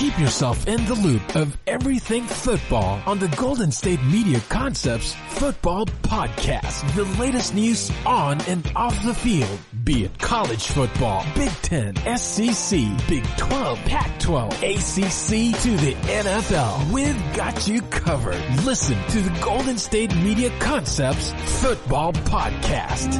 Keep yourself in the loop of everything football on the Golden State Media Concepts Football Podcast. The latest news on and off the field, be it college football, Big Ten, SEC, Big 12, Pac-12, ACC to the NFL. We've got you covered. Listen to the Golden State Media Concepts Football Podcast.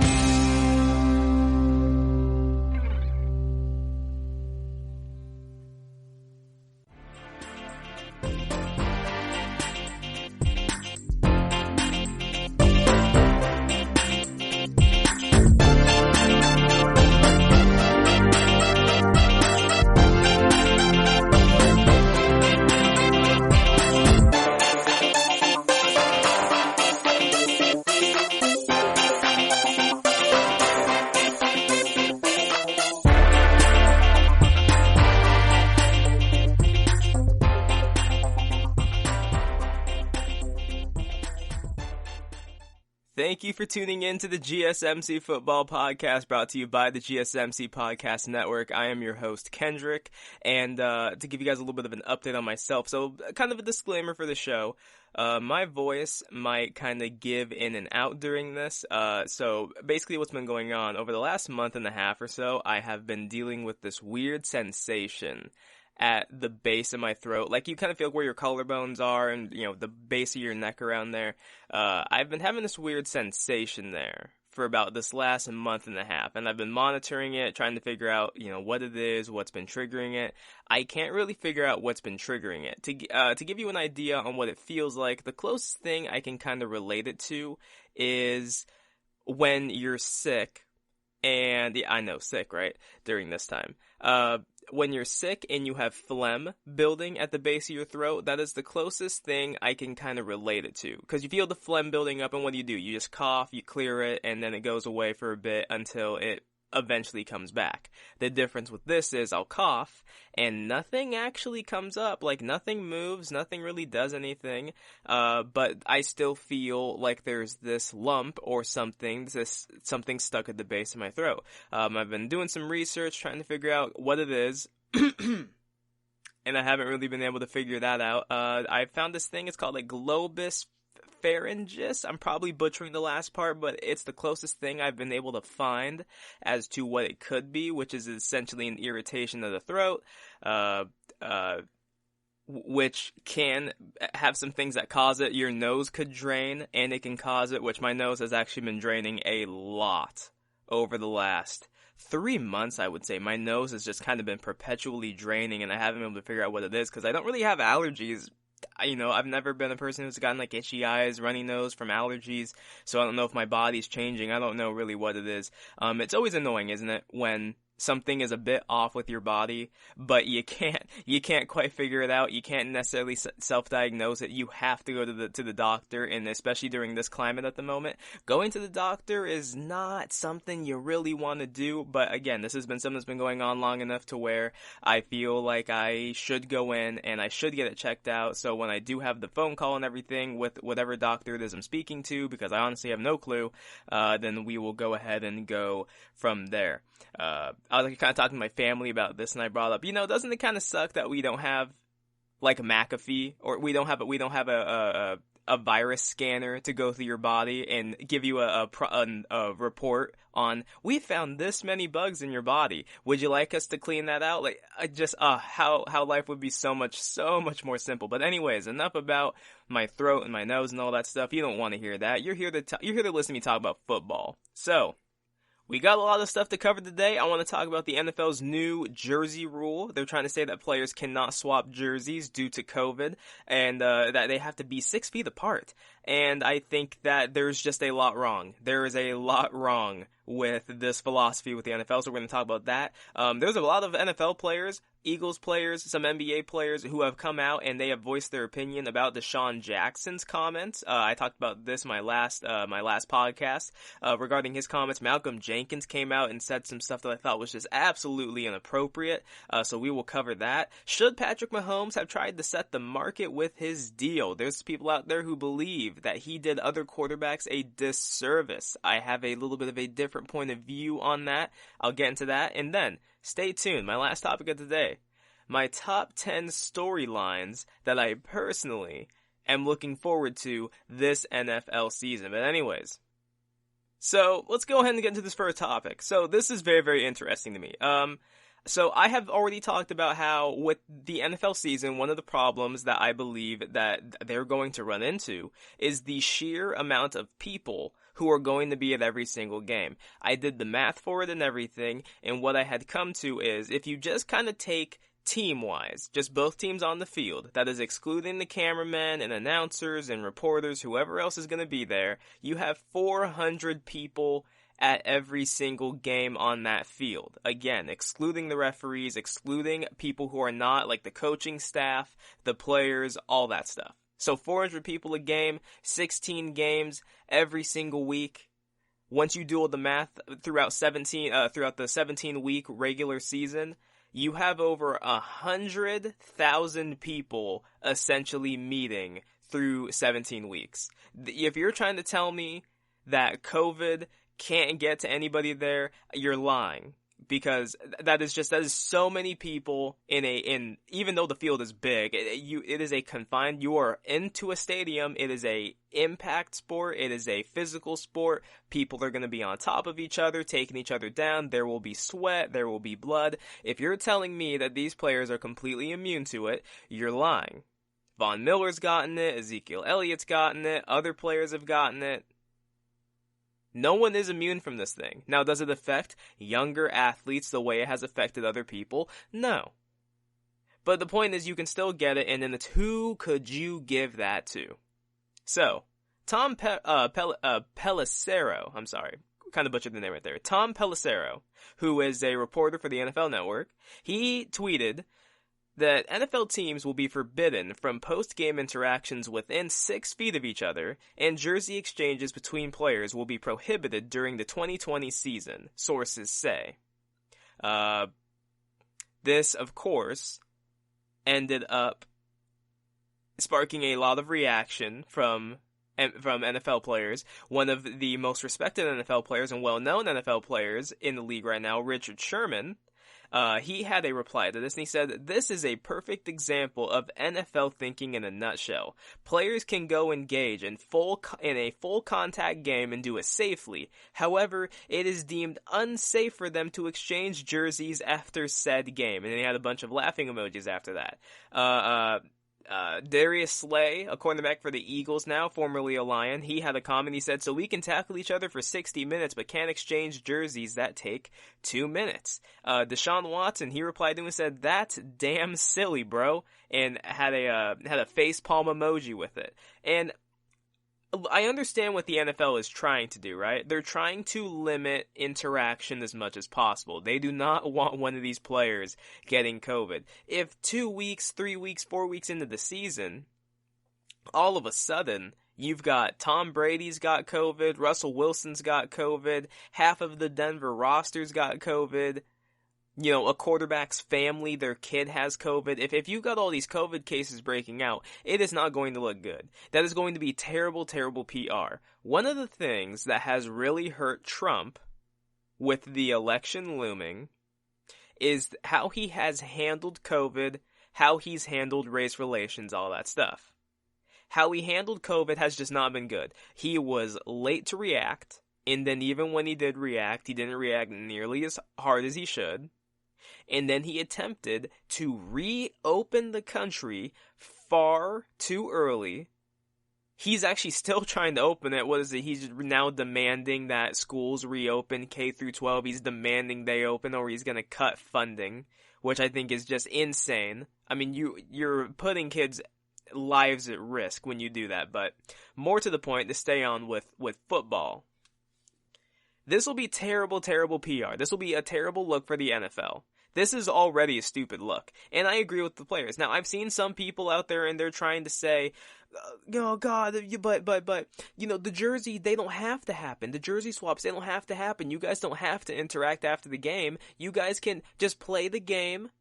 Thank you for tuning in to the GSMC Football Podcast, brought to you by the GSMC Podcast Network. I am your host, Kendrick, and to give you guys a little bit of an update on myself, so kind of a disclaimer for the show. My voice might kind of give in and out during this, so basically what's been going on over the last month and a half or so, I have been dealing with this weird sensation at the base of my throat. Like, you kind of feel where your collarbones are and, you know, the base of your neck around there. I've been having this weird sensation there for about this last month and a half, and I've been monitoring it, trying to figure out, you know, what it is, what's been triggering it. I can't really figure out what's been triggering it. To give you an idea on what it feels like, the closest thing I can kind of relate it to is when you're sick, and yeah, I know, sick, right, during this time. When you're sick and you have phlegm building at the base of your throat, that is the closest thing I can kind of relate it to. Because you feel the phlegm building up, and what do? You just cough, you clear it, and then it goes away for a bit until it eventually comes back. The difference with this is I'll cough, and nothing actually comes up. Like, nothing moves, nothing really does anything, but I still feel like there's this lump or something stuck at the base of my throat. I've been doing some research, trying to figure out what it is, and I haven't really been able to figure that out. I found this thing, it's called like globus pharyngeus. I'm probably butchering the last part, but it's the closest thing I've been able to find as to what it could be, which is essentially an irritation of the throat, which can have some things that cause it. Your nose could drain, and it can cause it, which my nose has actually been draining a lot over the last 3 months, I would say. My nose has just kind of been perpetually draining, and I haven't been able to figure out what it is, because I don't really have allergies. You know, I've never been a person who's gotten like itchy eyes, runny nose from allergies, so I don't know if my body's changing. I don't know really what it is. It's always annoying, isn't it, when something is a bit off with your body, but you can't quite figure it out. You can't necessarily self-diagnose it. You have to go to the doctor, and especially during this climate at the moment, going to the doctor is not something you really want to do. But again, this has been something that's been going on long enough to where I feel like I should go in and I should get it checked out. So when I do have the phone call and everything with whatever doctor it is I'm speaking to, because I honestly have no clue, then we will go ahead and go from there. I was kind of talking to my family about this, and I brought up, you know, doesn't it kind of suck that we don't have like a McAfee, or we don't have a virus scanner to go through your body and give you a report on, we found this many bugs in your body. Would you like us to clean that out? Like, how life would be so much more simple. But anyways, enough about my throat and my nose and all that stuff. You don't want to hear that. You're here to listen to me talk about football. So, we got a lot of stuff to cover today. I want to talk about the NFL's new jersey rule. They're trying to say that players cannot swap jerseys due to COVID, and that they have to be 6 feet apart. And I think that there's just a lot wrong. There is a lot wrong with this philosophy with the NFL, so we're going to talk about that. There's a lot of NFL players, Eagles players, some NBA players who have come out and they have voiced their opinion about DeSean Jackson's comments. I talked about this in my last podcast regarding his comments. Malcolm Jenkins came out and said some stuff that I thought was just absolutely inappropriate, so we will cover that. Should Patrick Mahome have tried to set the market with his deal? There's people out there who believe that he did other quarterbacks a disservice. I have a little bit of a different point of view on that. I'll get into that, and then stay tuned. My last topic of the day. my top 10 storylines that I personally am looking forward to this NFL season. But anyways, so let's go ahead and get into this first topic. So this is very, very interesting to me. So I have already talked about how with the NFL season, one of the problems that I believe that they're going to run into is the sheer amount of people who are going to be at every single game. I did the math for it and everything, and what I had come to is if you just kind of take team-wise, just both teams on the field, that is excluding the cameramen and announcers and reporters, whoever else is going to be there, you have 400 people at every single game on that field. Again, excluding the referees, excluding people who are not like the coaching staff, the players, all that stuff. So 400 people a game, 16 games every single week. Once you do all the math throughout the 17-week regular season, you have over 100,000 people essentially meeting through 17 weeks. If you're trying to tell me that COVID can't get to anybody there, you're lying. Because that is so many people in even though the field is big, it is a confined, you are into a stadium, it is a impact sport, it is a physical sport, people are going to be on top of each other, taking each other down, there will be sweat, there will be blood. If you're telling me that these players are completely immune to it, you're lying. Von Miller's gotten it, Ezekiel Elliott's gotten it, other players have gotten it. No one is immune from this thing. Now, does it affect younger athletes the way it has affected other people? No. But the point is you can still get it, and then it's who could you give that to? So, Tom Pelissero, I'm sorry, kind of butchered the name right there. Tom Pelissero, who is a reporter for the NFL Network, he tweeted that NFL teams will be forbidden from post-game interactions within 6 feet of each other, and jersey exchanges between players will be prohibited during the 2020 season, sources say. This, of course, ended up sparking a lot of reaction from NFL players. One of the most respected NFL players and well-known NFL players in the league right now, Richard Sherman, he had a reply to this, and he said, "This is a perfect example of NFL thinking in a nutshell. Players can go engage in a full contact game and do it safely. However, it is deemed unsafe for them to exchange jerseys after said game." And then he had a bunch of laughing emojis after that. Darius Slay, a cornerback for the Eagles now, formerly a Lion, he had a comment. He said, "So we can tackle each other for 60 minutes, but can't exchange jerseys that take 2 minutes. DeSean Watson, he replied to him and said, "That's damn silly, bro," and had a face palm emoji with it. And I understand what the NFL is trying to do, right? They're trying to limit interaction as much as possible. They do not want one of these players getting COVID. If 2 weeks, 3 weeks, 4 weeks into the season, all of a sudden, you've got Tom Brady's got COVID, Russell Wilson's got COVID, half of the Denver roster's got COVID, you know, a quarterback's family, their kid has COVID. If you've got all these COVID cases breaking out, it is not going to look good. That is going to be terrible, terrible PR. One of the things that has really hurt Trump with the election looming is how he has handled COVID, how he's handled race relations, all that stuff. How he handled COVID has just not been good. He was late to react, and then even when he did react, he didn't react nearly as hard as he should. And then he attempted to reopen the country far too early. He's actually still trying to open it. What is it? He's now demanding that schools reopen K through 12. He's demanding they open, or he's going to cut funding, which I think is just insane. I mean, you're putting kids' lives at risk when you do that. But more to the point, to stay on with football, this will be terrible, terrible PR. This will be a terrible look for the NFL. This is already a stupid look, and I agree with the players. Now, I've seen some people out there, and they're trying to say, "Oh God, but you know, the jersey, they don't have to happen. The jersey swaps, they don't have to happen. You guys don't have to interact after the game. You guys can just play the game.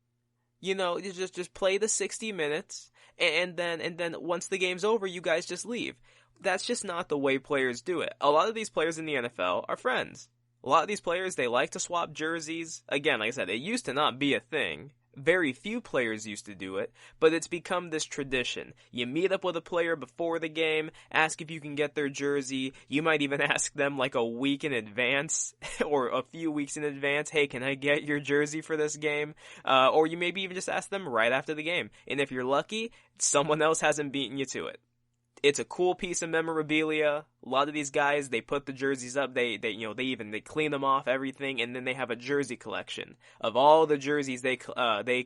You know, just play the 60 minutes, and then once the game's over, you guys just leave." That's just not the way players do it. A lot of these players in the NFL are friends. A lot of these players, they like to swap jerseys. Again, like I said, it used to not be a thing. Very few players used to do it, but it's become this tradition. You meet up with a player before the game, ask if you can get their jersey. You might even ask them like a week in advance or a few weeks in advance, hey, can I get your jersey for this game? Or you maybe even just ask them right after the game. And if you're lucky, someone else hasn't beaten you to it. It's a cool piece of memorabilia. A lot of these guys, they put the jerseys up, they clean them off, everything, and then they have a jersey collection of all the jerseys they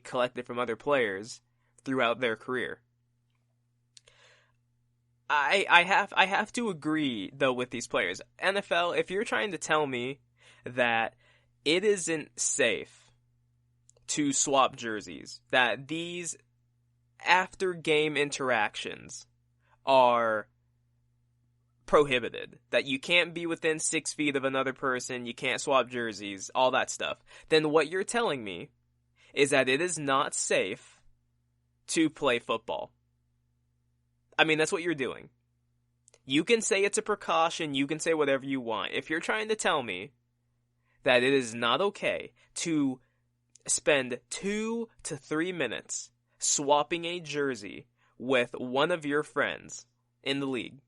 collected from other players throughout their career. I have to agree though with these players. NFL, if you're trying to tell me that it isn't safe to swap jerseys, that these after game interactions are prohibited, that you can't be within 6 feet of another person, you can't swap jerseys, all that stuff, then what you're telling me is that it is not safe to play football. I mean, that's what you're doing. You can say it's a precaution, you can say whatever you want. If you're trying to tell me that it is not okay to spend 2 to 3 minutes swapping a jersey with one of your friends in the league,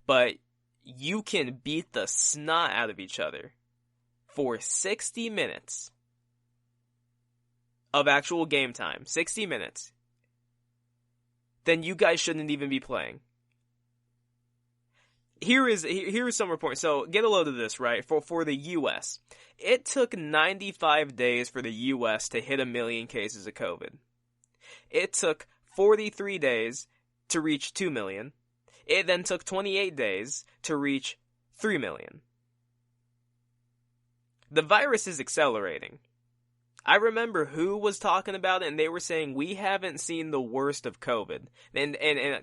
but you can beat the snot out of each other for 60 minutes of actual game time, 60 minutes, then you guys shouldn't even be playing. Here is some reports. So get a load of this, right? For the U.S., it took 95 days for the U.S. to hit 1 million cases of COVID. It took 43 days to reach 2 million. It then took 28 days to reach 3 million. The virus is accelerating. I remember who was talking about it, and they were saying we haven't seen the worst of COVID. And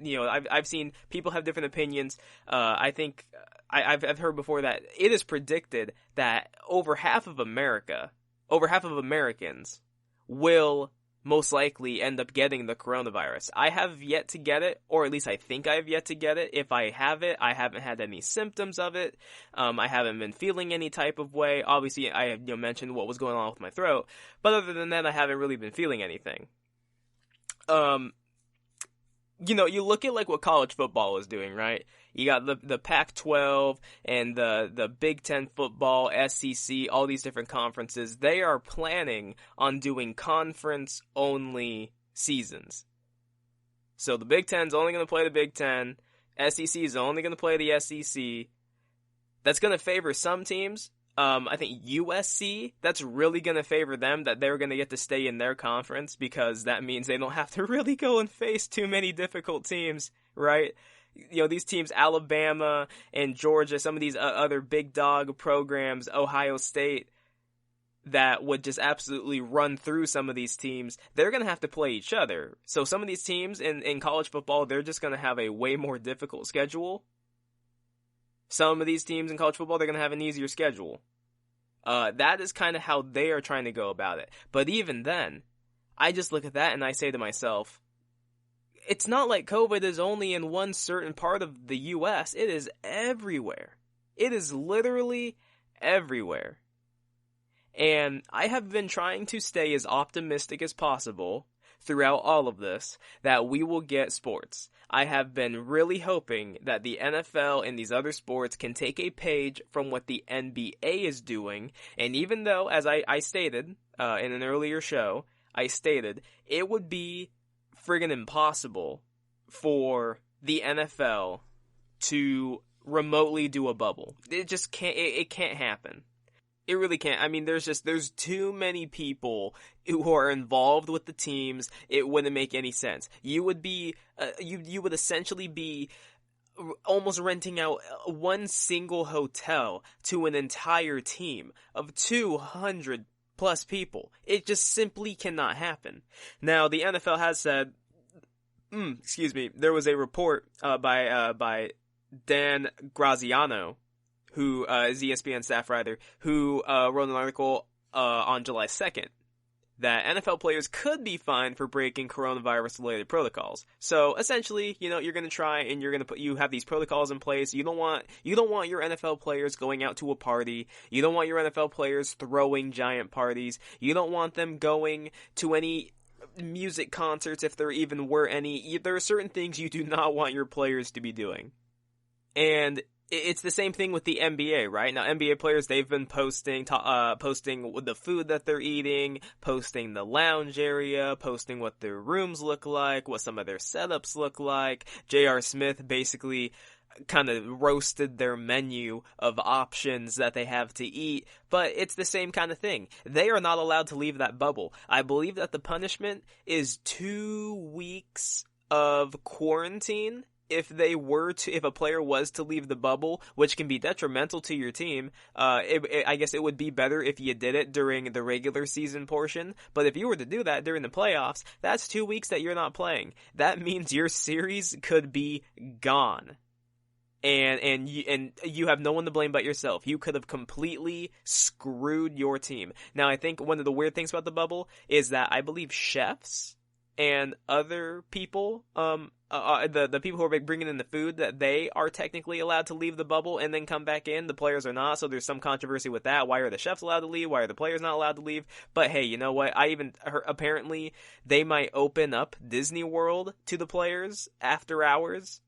you know, I've seen people have different opinions. I think I've heard before that it is predicted that over half of Americans will most likely end up getting the coronavirus. I have yet to get it, or at least I think I have yet to get it. If I have it, I haven't had any symptoms of it. I haven't been feeling any type of way. Obviously, I have mentioned what was going on with my throat, but other than that, I haven't really been feeling anything. You look at like what college football is doing, right? You got the Pac-12 and the Big Ten football, SEC, all these different conferences. They are planning on doing conference-only seasons. So the Big Ten's only going to play the Big Ten. SEC is only going to play the SEC. That's going to favor some teams. I think USC, that's really going to favor them, that they're going to get to stay in their conference, because that means they don't have to really go and face too many difficult teams, right? These teams, Alabama and Georgia, some of these other big dog programs, Ohio State, that would just absolutely run through some of these teams, they're going to have to play each other. So some of these teams in college football, they're just going to have a way more difficult schedule. Some of these teams in college football, they're going to have an easier schedule. That is kind of how they are trying to go about it. But even then, I just look at that and I say to myself, it's not like COVID is only in one certain part of the U.S. It is everywhere. It is literally everywhere. And I have been trying to stay as optimistic as possible throughout all of this, that we will get sports. I have been really hoping that the NFL and these other sports can take a page from what the NBA is doing. And even though, as I stated in an earlier show, I stated it would be friggin' impossible for the NFL to remotely do a bubble. It just can't. It can't happen. It really can't. I mean, there's too many people who are involved with the teams. It wouldn't make any sense. You would be, you would essentially be almost renting out one single hotel to an entire team of 200 plus people. It just simply cannot happen. Now, the NFL has said, there was a report by Dan Graziano, who is ESPN staff writer, who wrote an article on July 2nd that NFL players could be fined for breaking coronavirus-related protocols. So essentially, you're going to try and you have these protocols in place. You don't want your NFL players going out to a party. You don't want your NFL players throwing giant parties. You don't want them going to any music concerts if there even were any. There are certain things you do not want your players to be doing. And it's the same thing with the NBA, right? Now, NBA players, they've been posting the food that they're eating, posting the lounge area, posting what their rooms look like, what some of their setups look like. J.R. Smith basically kind of roasted their menu of options that they have to eat, but it's the same kind of thing. They are not allowed to leave that bubble. I believe that the punishment is 2 weeks of quarantine if a player was to leave the bubble, which can be detrimental to your team. I guess it would be better if you did it during the regular season portion, but if you were to do that during the playoffs, that's 2 weeks that you're not playing. That means your series could be gone. And you have no one to blame but yourself. You could have completely screwed your team. Now, I think one of the weird things about the bubble is that I believe chefs and other people, the people who are bringing in the food, that they are technically allowed to leave the bubble and then come back in. The players are not, so there's some controversy with that. Why are the chefs allowed to leave? Why are the players not allowed to leave? But hey, you know what? I even heard, apparently, they might open up Disney World to the players after hours,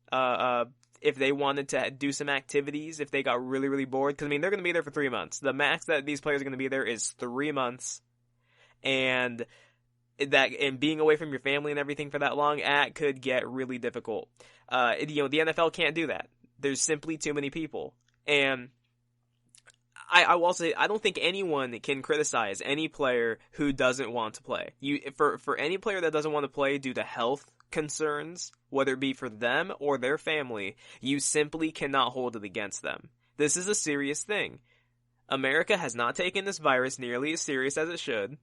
if they wanted to do some activities, if they got really, really bored. Because, I mean, they're going to be there for 3 months. The max that these players are going to be there is 3 months. And being away from your family and everything for that long, it could get really difficult. The NFL can't do that. There's simply too many people. And I will say, I don't think anyone can criticize any player who doesn't want to play. For any player that doesn't want to play due to health concerns, whether it be for them or their family, you simply cannot hold it against them. This is a serious thing. America has not taken this virus nearly as serious as it should.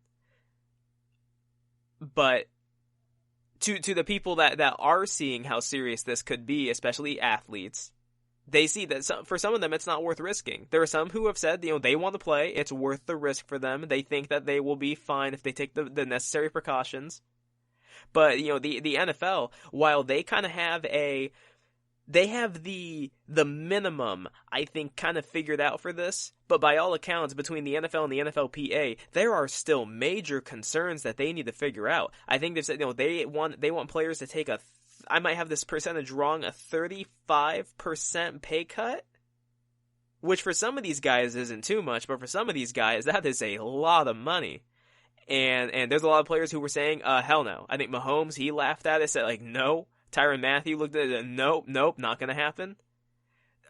But to the people that are seeing how serious this could be, especially athletes, they see that for some of them it's not worth risking. There are some who have said, they want to play, it's worth the risk for them. They think that they will be fine if they take the necessary precautions. But, the NFL, while they kind of have the minimum, I think, kind of figured out for this. But by all accounts, between the NFL and the NFLPA, there are still major concerns that they need to figure out. I think they've said, they want players to take I might have this percentage wrong, a 35% pay cut, which for some of these guys isn't too much, but for some of these guys, that is a lot of money. And there's a lot of players who were saying, hell no. I think Mahomes, he laughed at it, said no. Tyrann Mathieu looked at it, nope, not gonna happen.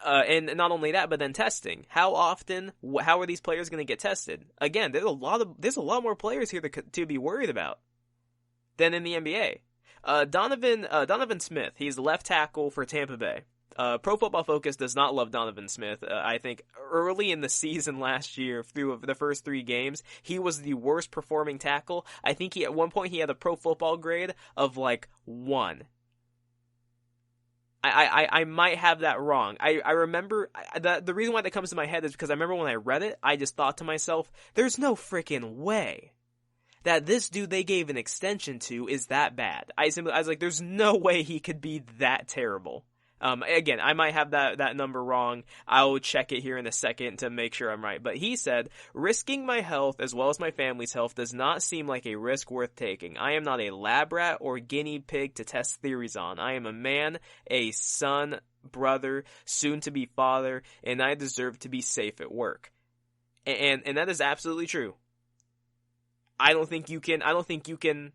And not only that, but then testing. How often? How are these players gonna get tested? Again, there's a lot more players here to be worried about than in the NBA. Donovan Smith, he's the left tackle for Tampa Bay. Pro Football Focus does not love Donovan Smith. I think early in the season last year, through the first 3 games, he was the worst performing tackle. I think at one point he had a Pro Football grade of 1. I might have that wrong. I remember, the reason why that comes to my head is because I remember when I read it, I just thought to myself, there's no freaking way that this dude they gave an extension to is that bad. I was like, there's no way he could be that terrible. Again, I might have that number wrong. I'll check it here in a second to make sure I'm right. But he said, risking my health as well as my family's health does not seem like a risk worth taking. I am not a lab rat or guinea pig to test theories on. I am a man, a son, brother, soon to be father, and I deserve to be safe at work. And that is absolutely true. I don't think you can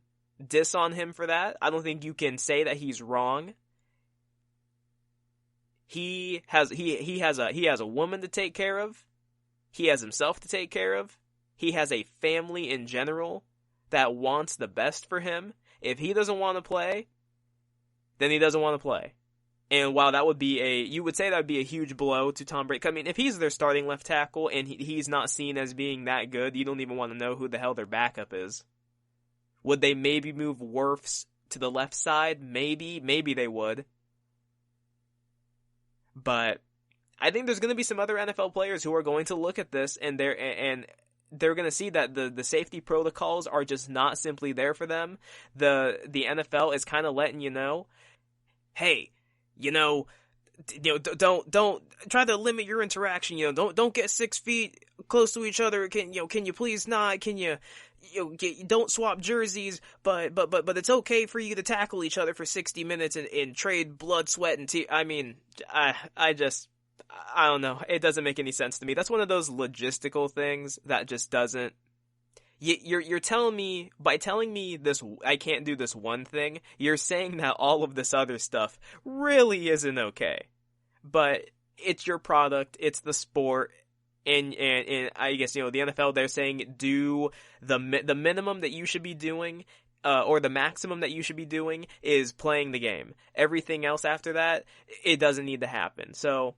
diss on him for that. I don't think you can say that he's wrong. He has a woman to take care of. He has himself to take care of. He has a family in general that wants the best for him. If he doesn't want to play, then he doesn't want to play. And while that would be you would say that would be a huge blow to Tom Brady. I mean, if he's their starting left tackle and he's not seen as being that good, you don't even want to know who the hell their backup is. Would they maybe move Wirfs to the left side? Maybe they would. But I think there's going to be some other NFL players who are going to look at this and they're going to see that the safety protocols are just not simply there for them. The NFL is kind of letting you know, hey, don't try to limit your interaction. Don't get 6 feet close to each other. Can you please not? Can you don't swap jerseys, but it's okay for you to tackle each other for 60 minutes and trade blood, sweat, and tears. I mean, I don't know. It doesn't make any sense to me. That's one of those logistical things that just doesn't. You're telling me, by telling me this, I can't do this one thing, you're saying that all of this other stuff really isn't okay. But it's your product, it's the sport, and I guess, the NFL, they're saying do the minimum that you should be doing, or the maximum that you should be doing is playing the game. Everything else after that, it doesn't need to happen. So,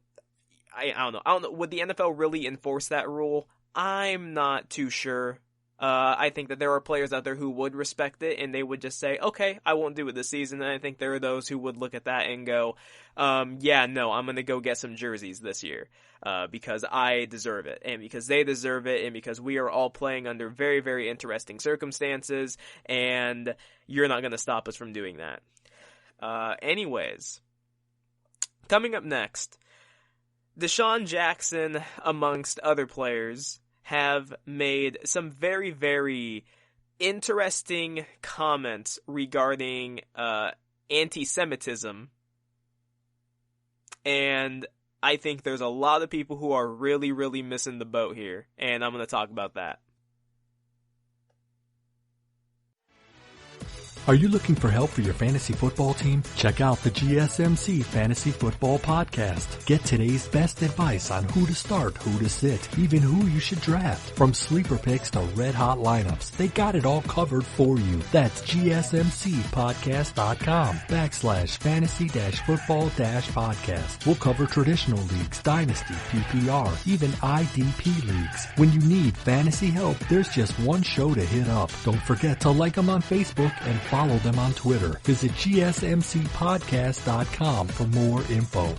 I don't know. Would the NFL really enforce that rule? I'm not too sure. I think that there are players out there who would respect it, and they would just say, okay, I won't do it this season. And I think there are those who would look at that and go, yeah, no, I'm going to go get some jerseys this year, because I deserve it, and because they deserve it, and because we are all playing under very, very interesting circumstances, and you're not going to stop us from doing that. Anyways, coming up next, DeSean Jackson, amongst other players, have made some very, very interesting comments regarding anti-Semitism, and I think there's a lot of people who are really, really missing the boat here, and I'm going to talk about that. Are you looking for help for your fantasy football team? Check out the GSMC Fantasy Football Podcast. Get today's best advice on who to start, who to sit, even who you should draft. From sleeper picks to red hot lineups, they got it all covered for you. That's GSMCpodcast.com/fantasy-football-podcast. We'll cover traditional leagues, dynasty, PPR, even IDP leagues. When you need fantasy help, there's just one show to hit up. Don't forget to like them on Facebook and follow them on Twitter. Visit GSMCpodcast.com for more info.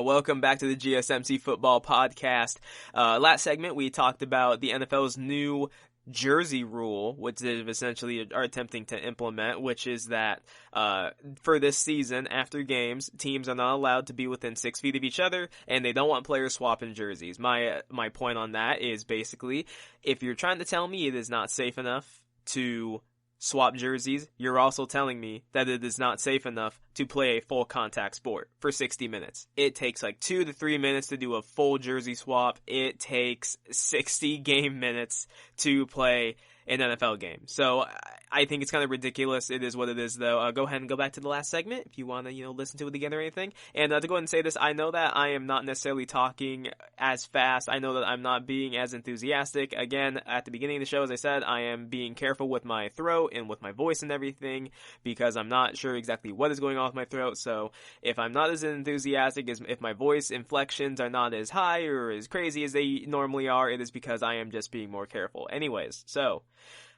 Welcome back to the GSMC Football Podcast. Last segment, we talked about the NFL's new jersey rule, which they essentially are attempting to implement, which is that for this season, after games, teams are not allowed to be within 6 feet of each other, and they don't want players swapping jerseys. My point on that is basically, if you're trying to tell me it is not safe enough to swap jerseys, you're also telling me that it is not safe enough to play a full contact sport for 60 minutes. It takes like 2 to 3 minutes to do a full jersey swap. It takes 60 game minutes to play an NFL game. So I think it's kind of ridiculous. It is what it is, though. Go ahead and go back to the last segment if you want to, listen to it again or anything. And to go ahead and say this, I know that I am not necessarily talking as fast. I know that I'm not being as enthusiastic. Again, at the beginning of the show, as I said, I am being careful with my throat and with my voice and everything because I'm not sure exactly what is going on with my throat. So if I'm not as enthusiastic, if my voice inflections are not as high or as crazy as they normally are, it is because I am just being more careful. Anyways, so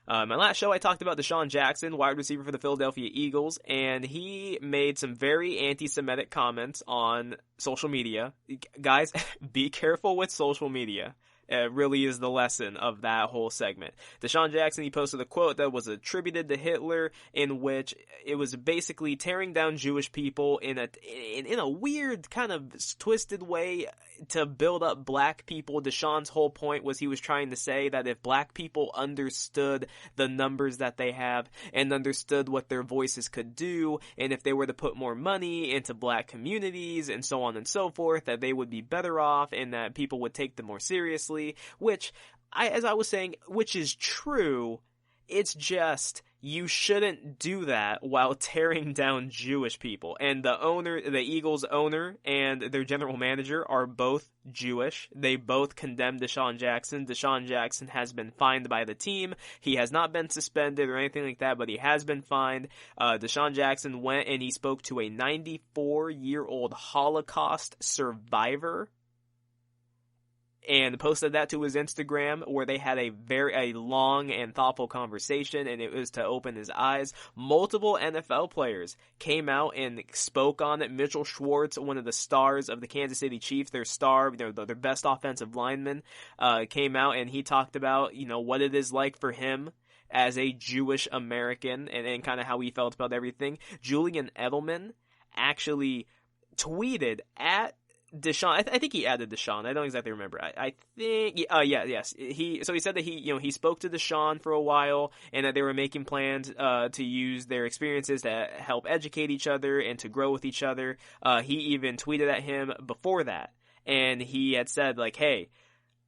my last show, I talked about DeSean Jackson, wide receiver for the Philadelphia Eagles, and he made some very anti-Semitic comments on social media. Guys, be careful with social media. It really is the lesson of that whole segment. DeSean Jackson, he posted a quote that was attributed to Hitler, in which it was basically tearing down Jewish people in a weird kind of twisted way to build up black people. DeSean's whole point was he was trying to say that if black people understood the numbers that they have and understood what their voices could do, and if they were to put more money into black communities and so on and so forth, that they would be better off and that people would take them more seriously. seriously, which as I was saying, which is true. It's just, you shouldn't do that while tearing down Jewish people. And the Eagles owner and their general manager are both Jewish. They both condemned DeSean Jackson. DeSean Jackson has been fined by the team. He has not been suspended or anything like that, but he has been fined. DeSean Jackson went and he spoke to a 94-year-old Holocaust survivor and posted that to his Instagram, where they had a long and thoughtful conversation, and it was to open his eyes. Multiple NFL players came out and spoke on it. Mitchell Schwartz, one of the stars of the Kansas City Chiefs, their best offensive lineman, came out and he talked about, what it is like for him as a Jewish American and kind of how he felt about everything. Julian Edelman actually tweeted at DeSean. I think he added DeSean. I don't exactly remember. I think, yes. He said that he spoke to DeSean for a while, and that they were making plans to use their experiences to help educate each other and to grow with each other. He even tweeted at him before that, and he had said, like, hey,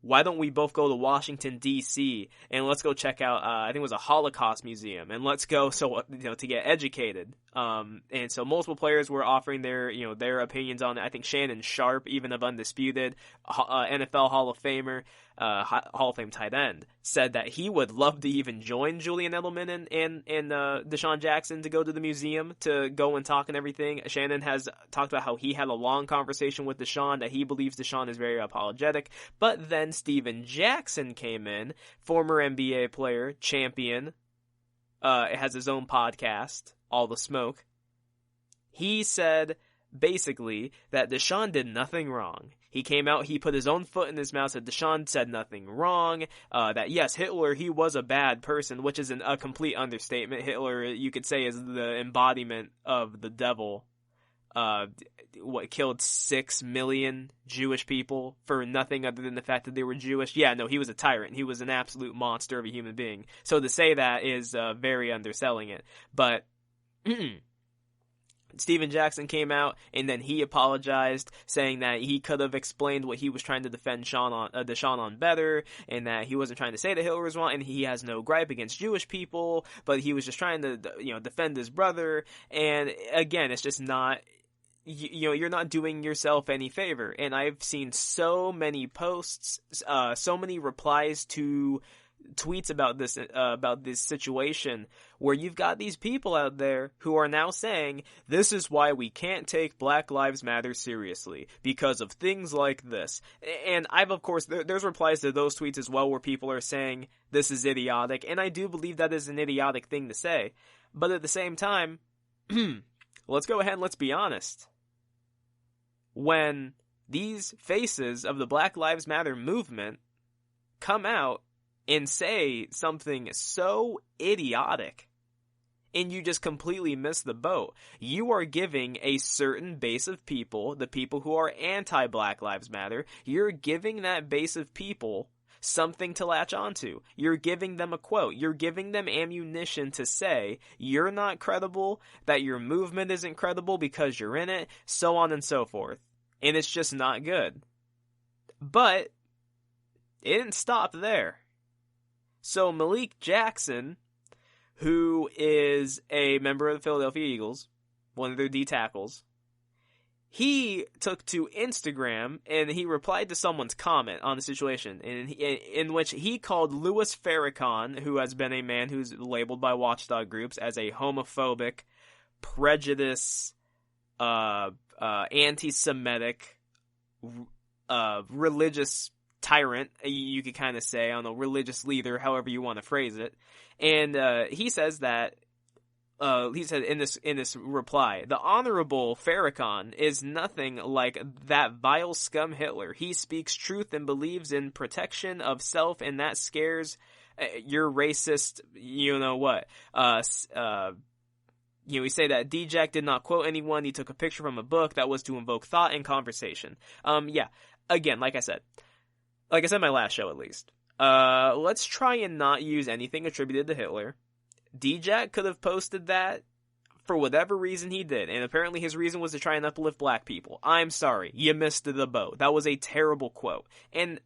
why don't we both go to Washington, D.C., and let's go check out, I think it was a Holocaust museum, and let's go to get educated. And so multiple players were offering their opinions on it. I think Shannon Sharp, even of Undisputed, NFL Hall of Famer, Hall of Fame tight end, said that he would love to even join Julian Edelman and DeSean Jackson to go to the museum to go and talk and everything. Shannon has talked about how he had a long conversation with DeSean, that he believes DeSean is very apologetic. But then Steven Jackson came in, former NBA player, champion, has his own podcast, All the Smoke. He said basically that DeSean did nothing wrong. He came out, he put his own foot in his mouth, said DeSean said nothing wrong, that yes, Hitler, he was a bad person, which is a complete understatement. Hitler, you could say, is the embodiment of the devil. Killed 6 million Jewish people for nothing other than the fact that they were Jewish. Yeah, no, he was a tyrant. He was an absolute monster of a human being. So to say that is very underselling it. But Steven Jackson came out, and then he apologized, saying that he could have explained what he was trying to defend DeSean on better, and that he wasn't trying to say that Hitler was wrong, and he has no gripe against Jewish people, but he was just trying to, defend his brother. And again, it's just not, you're not doing yourself any favor. And I've seen so many posts, so many replies to tweets about this situation, where you've got these people out there who are now saying, this is why we can't take Black Lives Matter seriously, because of things like this. And I've, of course, there's replies to those tweets as well, where people are saying this is idiotic, and I do believe that is an idiotic thing to say. But at the same time, let's go ahead and let's be honest. When these faces of the Black Lives Matter movement come out and say something so idiotic, and you just completely miss the boat, you are giving a certain base of people, the people who are anti-Black Lives Matter, you're giving that base of people something to latch onto. You're giving them a quote. You're giving them ammunition to say you're not credible, that your movement isn't credible because you're in it, so on and so forth. And it's just not good. But it didn't stop there. So Malik Jackson, who is a member of the Philadelphia Eagles, one of their D tackles, he took to Instagram and he replied to someone's comment on the situation, in which he called Louis Farrakhan, who has been a man who's labeled by watchdog groups as a homophobic, prejudice, anti-Semitic, religious tyrant, you could kind of say, I don't know, religious leader, however you want to phrase it. And he says that he said in this reply, the Honorable Farrakhan is nothing like that vile scum Hitler. He speaks truth and believes in protection of self, and that scares your racist, you know what. We say that D-Jack did not quote anyone. He took a picture from a book that was to invoke thought and conversation. Again, like I said in my last show at least, let's try and not use anything attributed to Hitler. D-Jack could have posted that for whatever reason he did, and apparently his reason was to try and uplift black people. I'm sorry, you missed the boat. That was a terrible quote. And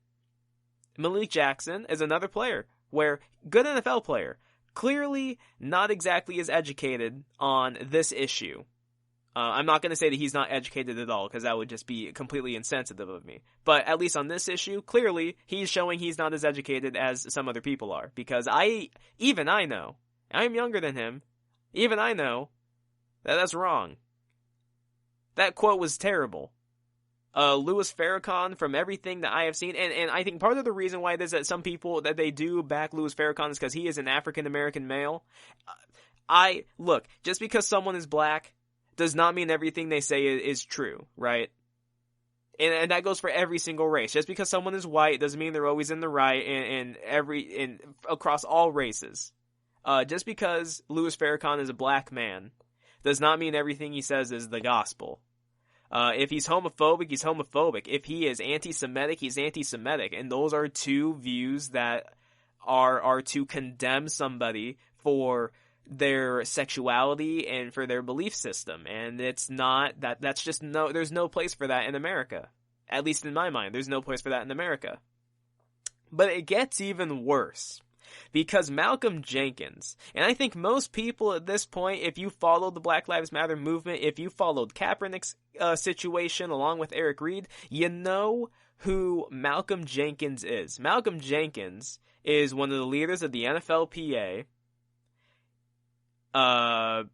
Malik Jackson is another player where good NFL player, clearly not exactly as educated on this issue. I'm not going to say that he's not educated at all, because that would just be completely insensitive of me. But at least on this issue, clearly he's showing he's not as educated as some other people are. Because I know, I'm younger than him, even I know that that's wrong. That quote was terrible. Louis Farrakhan, from everything that I have seen, and I think part of the reason why it is that some people, that they do back Louis Farrakhan, is because he is an African-American male. Look, just because someone is black does not mean everything they say is true, right? And that goes for every single race. Just because someone is white doesn't mean they're always in the right across all races. Just because Louis Farrakhan is a black man does not mean everything he says is the gospel. If he's homophobic, he's homophobic. If he is anti-Semitic, he's anti-Semitic. And those are two views that are to condemn somebody for their sexuality and for their belief system. And it's not that's just there's no place for that in America. At least in my mind, there's no place for that in America. But it gets even worse. Because Malcolm Jenkins, and I think most people at this point, if you followed the Black Lives Matter movement, if you followed Kaepernick's situation along with Eric Reed, you know who Malcolm Jenkins is. Malcolm Jenkins is one of the leaders of the NFLPA. I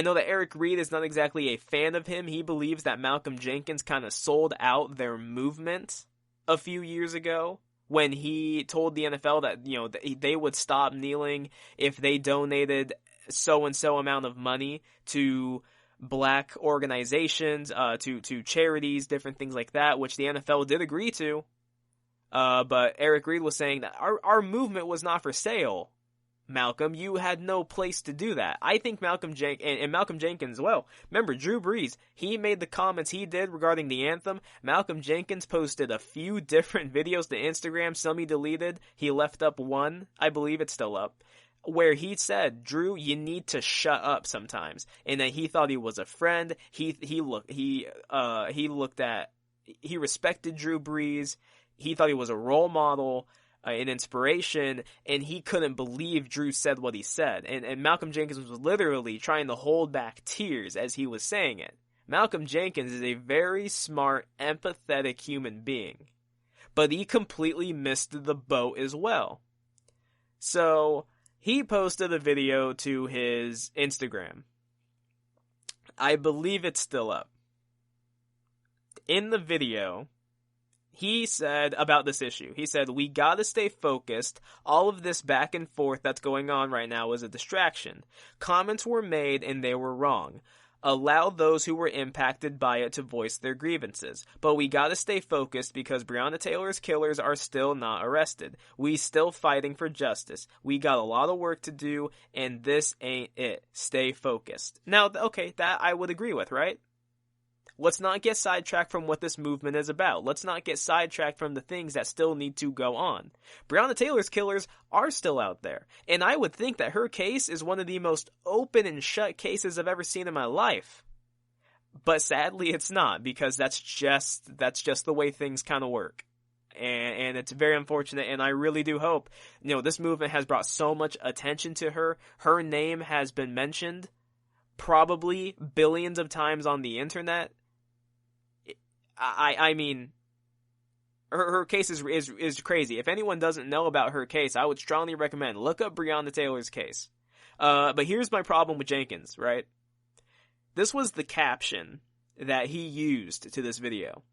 know that Eric Reed is not exactly a fan of him. He believes that Malcolm Jenkins kind of sold out their movement a few years ago, when he told the NFL that, you know, they would stop kneeling if they donated so-and-so amount of money to black organizations, to charities, different things like that, which the NFL did agree to. But Eric Reed was saying that our movement was not for sale. Malcolm, you had no place to do that. I think Malcolm Jenkins, well, remember Drew Brees, he made the comments he did regarding the anthem. Malcolm Jenkins posted a few different videos to Instagram, some he deleted. He left up one, I believe it's still up, where he said, Drew, you need to shut up sometimes. And that he thought he was a friend. He respected Drew Brees. He thought he was a role model, an inspiration, and he couldn't believe Drew said what he said. And Malcolm Jenkins was literally trying to hold back tears as he was saying it. Malcolm Jenkins is a very smart, empathetic human being. But he completely missed the boat as well. So, he posted a video to his Instagram. I believe it's still up. In the video, he said about this issue, he said, we gotta stay focused. All of this back and forth that's going on right now is a distraction. Comments were made and they were wrong. Allow those who were impacted by it to voice their grievances. But we gotta stay focused because Breonna Taylor's killers are still not arrested. We still fighting for justice. We got a lot of work to do, and this ain't it. Stay focused. Now, okay, that I would agree with, right? Let's not get sidetracked from what this movement is about. Let's not get sidetracked from the things that still need to go on. Breonna Taylor's killers are still out there. And I would think that her case is one of the most open and shut cases I've ever seen in my life. But sadly it's not, because that's just the way things kind of work. And it's very unfortunate, and I really do hope, this movement has brought so much attention to her. Her name has been mentioned probably billions of times on the internet. I mean, her case is crazy. If anyone doesn't know about her case, I would strongly recommend look up Breonna Taylor's case. But here's my problem with Jenkins, right? This was the caption that he used to this video.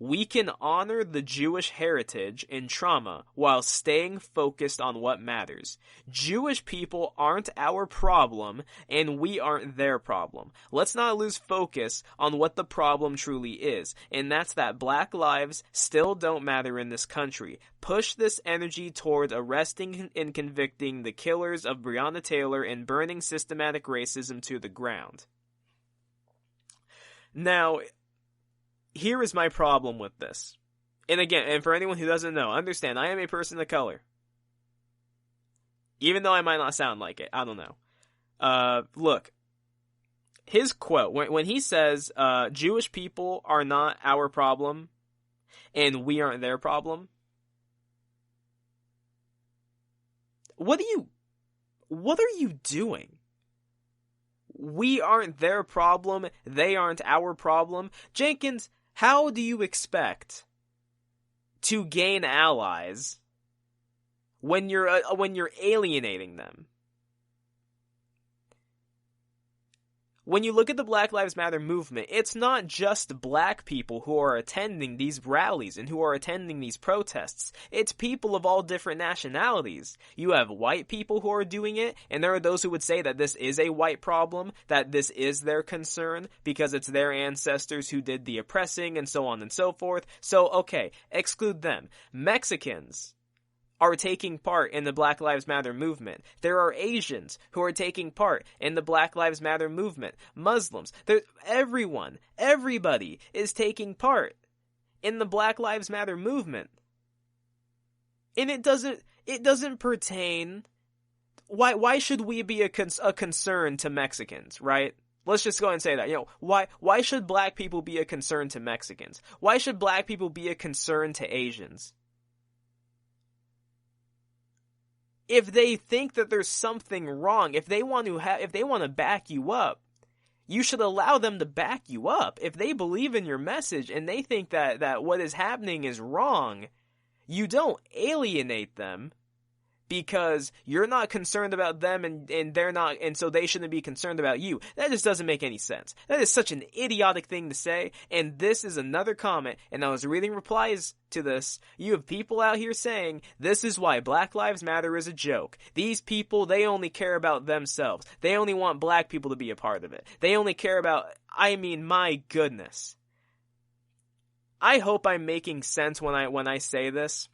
We can honor the Jewish heritage and trauma while staying focused on what matters. Jewish people aren't our problem, and we aren't their problem. Let's not lose focus on what the problem truly is, and that's that black lives still don't matter in this country. Push this energy towards arresting and convicting the killers of Breonna Taylor and burning systematic racism to the ground. Now, here is my problem with this. And again, and for anyone who doesn't know, understand, I am a person of color. Even though I might not sound like it. I don't know. Look. His quote, when he says, Jewish people are not our problem, and we aren't their problem, What are you doing? We aren't their problem. They aren't our problem. Jenkins, how do you expect to gain allies when you're alienating them? When you look at the Black Lives Matter movement, it's not just black people who are attending these rallies and who are attending these protests. It's people of all different nationalities. You have white people who are doing it, and there are those who would say that this is a white problem, that this is their concern, because it's their ancestors who did the oppressing, and so on and so forth. So, okay, exclude them. Mexicans are taking part in the Black Lives Matter movement. There are Asians who are taking part in the Black Lives Matter movement. Muslims. Everybody is taking part in the Black Lives Matter movement. And it doesn't pertain. Why should we be a concern to Mexicans, right? Let's just go ahead and say that. Why should black people be a concern to Mexicans? Why should black people be a concern to Asians? If they think that there's something wrong, if they want to back you up, you should allow them to back you up. If they believe in your message and they think that what is happening is wrong, you don't alienate them because you're not concerned about them and they're not, and so they shouldn't be concerned about you. That just doesn't make any sense. That is such an idiotic thing to say, and this is another comment, and I was reading replies to this. You have people out here saying, this is why Black Lives Matter is a joke. These people, they only care about themselves. They only want black people to be a part of it. They only care about, my goodness. I hope I'm making sense when I say this.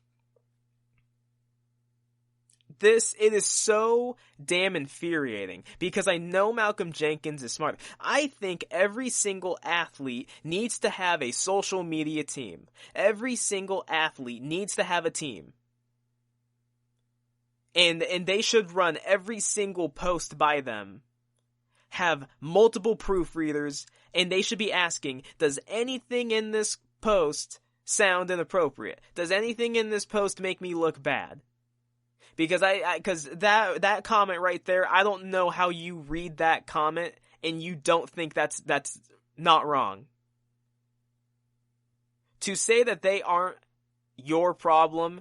It is so damn infuriating because I know Malcolm Jenkins is smart. I think every single athlete needs to have a social media team. Every single athlete needs to have a team. And they should run every single post by them, have multiple proofreaders, and they should be asking, does anything in this post sound inappropriate? Does anything in this post make me look bad? Because because that comment right there, I don't know how you read that comment and you don't think that's not wrong. To say that they aren't your problem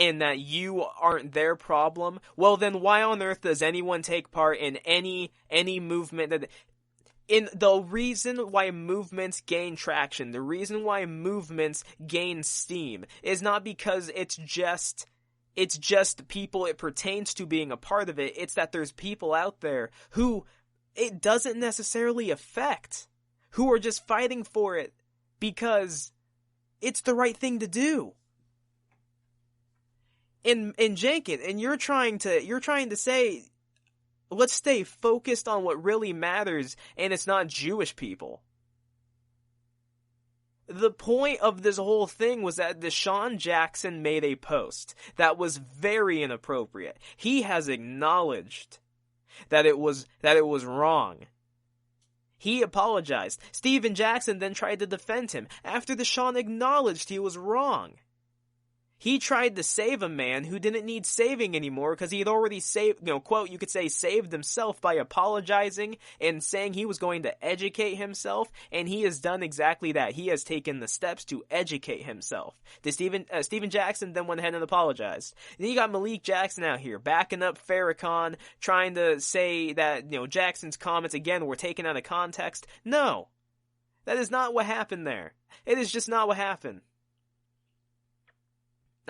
and that you aren't their problem, well then why on earth does anyone take part in any movement that... In the reason why movements gain traction, the reason why movements gain steam is not because it's just people it pertains to being a part of it. It's that there's people out there who it doesn't necessarily affect, who are just fighting for it because it's the right thing to do. In Jenkins, and you're trying to say, let's stay focused on what really matters, and it's not Jewish people. The point of this whole thing was that DeSean Jackson made a post that was very inappropriate. He has acknowledged that it was wrong. He apologized. Steven Jackson then tried to defend him after DeSean acknowledged he was wrong. He tried to save a man who didn't need saving anymore because he had already saved, quote, you could say saved himself by apologizing and saying he was going to educate himself, and he has done exactly that. He has taken the steps to educate himself. Steven Jackson then went ahead and apologized. And you got Malik Jackson out here backing up Farrakhan, trying to say that, Jackson's comments again were taken out of context. No. That is not what happened there. It is just not what happened.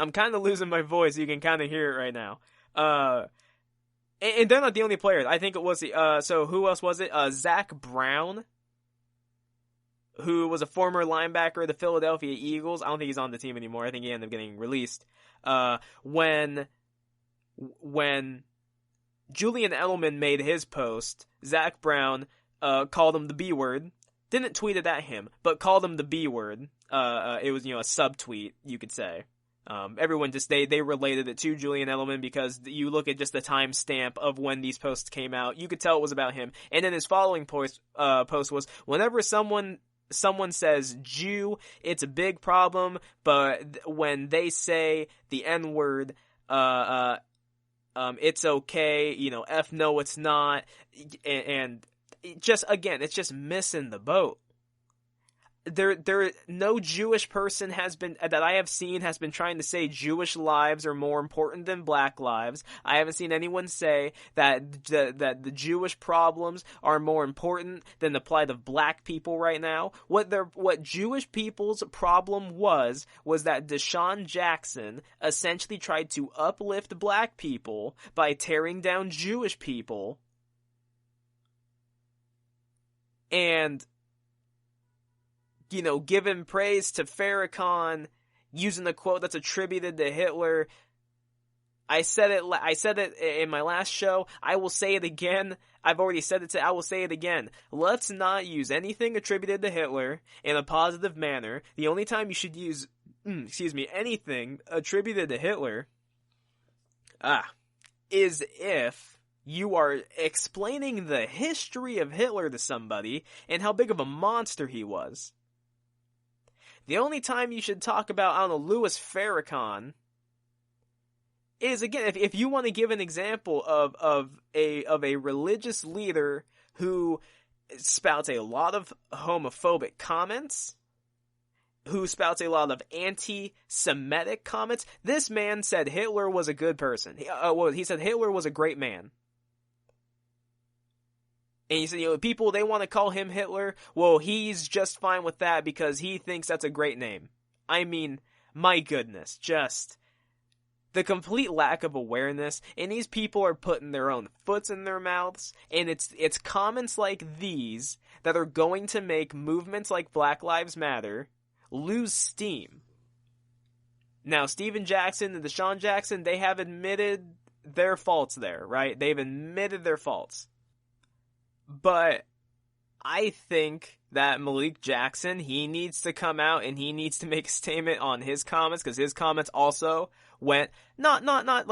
I'm kind of losing my voice. You can kind of hear it right now. And they're not the only players. I think it was so who else was it? Zach Brown, who was a former linebacker of the Philadelphia Eagles. I don't think he's on the team anymore. I think he ended up getting released. When Julian Edelman made his post, Zach Brown called him the B word. Didn't tweet it at him, but called him the B word. It was, a subtweet, you could say. Everyone just, they related it to Julian Edelman because you look at just the timestamp of when these posts came out, you could tell it was about him. And then his following post was, whenever someone says Jew, it's a big problem, but when they say the N-word, it's okay, F no, it's not, and it's just missing the boat. No Jewish person that I have seen has been trying to say Jewish lives are more important than black lives. I haven't seen anyone say that the Jewish problems are more important than the plight of black people right now. What Jewish people's problem was that DeSean Jackson essentially tried to uplift black people by tearing down Jewish people. And giving praise to Farrakhan, using the quote that's attributed to Hitler. I said it in my last show. I will say it again. I've already said it. I will say it again. Let's not use anything attributed to Hitler in a positive manner. The only time you should use, anything attributed to Hitler, is if you are explaining the history of Hitler to somebody and how big of a monster he was. The only time you should talk about, Louis Farrakhan is, again, if you want to give an example of a religious leader who spouts a lot of homophobic comments, who spouts a lot of anti-Semitic comments. This man said Hitler was a good person. He said Hitler was a great man. And he said, people, they want to call him Hitler. Well, he's just fine with that because he thinks that's a great name. I mean, my goodness, just the complete lack of awareness. And these people are putting their own foots in their mouths. And it's comments like these that are going to make movements like Black Lives Matter lose steam. Now, Steven Jackson and DeSean Jackson, they have admitted their faults there, right? They've admitted their faults. But I think that Malik Jackson, he needs to come out and he needs to make a statement on his comments, because his comments also went not viral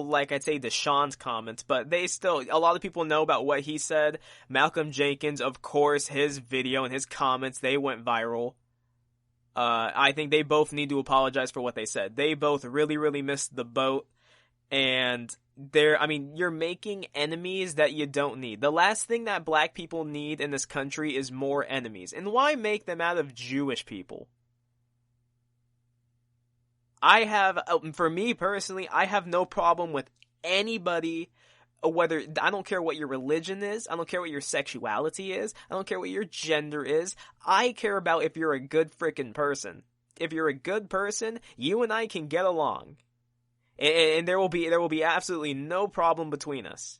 like I'd say DeSean's comments, but they still, a lot of people know about what he said. Malcolm Jenkins, of course, his video and his comments, they went viral. I think they both need to apologize for what they said. They both really, really missed the boat. And you're making enemies that you don't need. The last thing that black people need in this country is more enemies. And why make them out of Jewish people? For me personally, I have no problem with anybody, I don't care what your religion is, I don't care what your sexuality is, I don't care what your gender is, I care about if you're a good freaking person. If you're a good person, you and I can get along. And there will be absolutely no problem between us.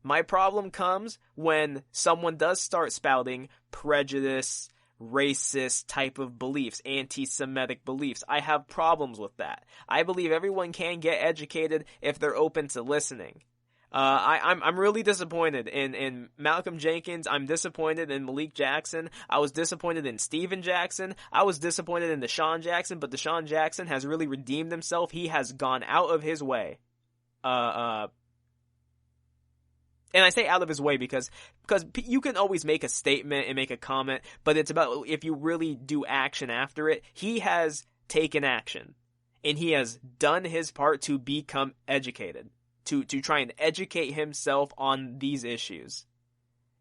My problem comes when someone does start spouting prejudice, racist type of beliefs, anti-Semitic beliefs. I have problems with that. I believe everyone can get educated if they're open to listening. I'm really disappointed in Malcolm Jenkins. I'm disappointed in Malik Jackson. I was disappointed in Steven Jackson. I was disappointed in DeSean Jackson, but DeSean Jackson has really redeemed himself. He has gone out of his way. And I say out of his way because you can always make a statement and make a comment, but it's about if you really do action after it. He has taken action, and he has done his part to become educated. To try and educate himself on these issues.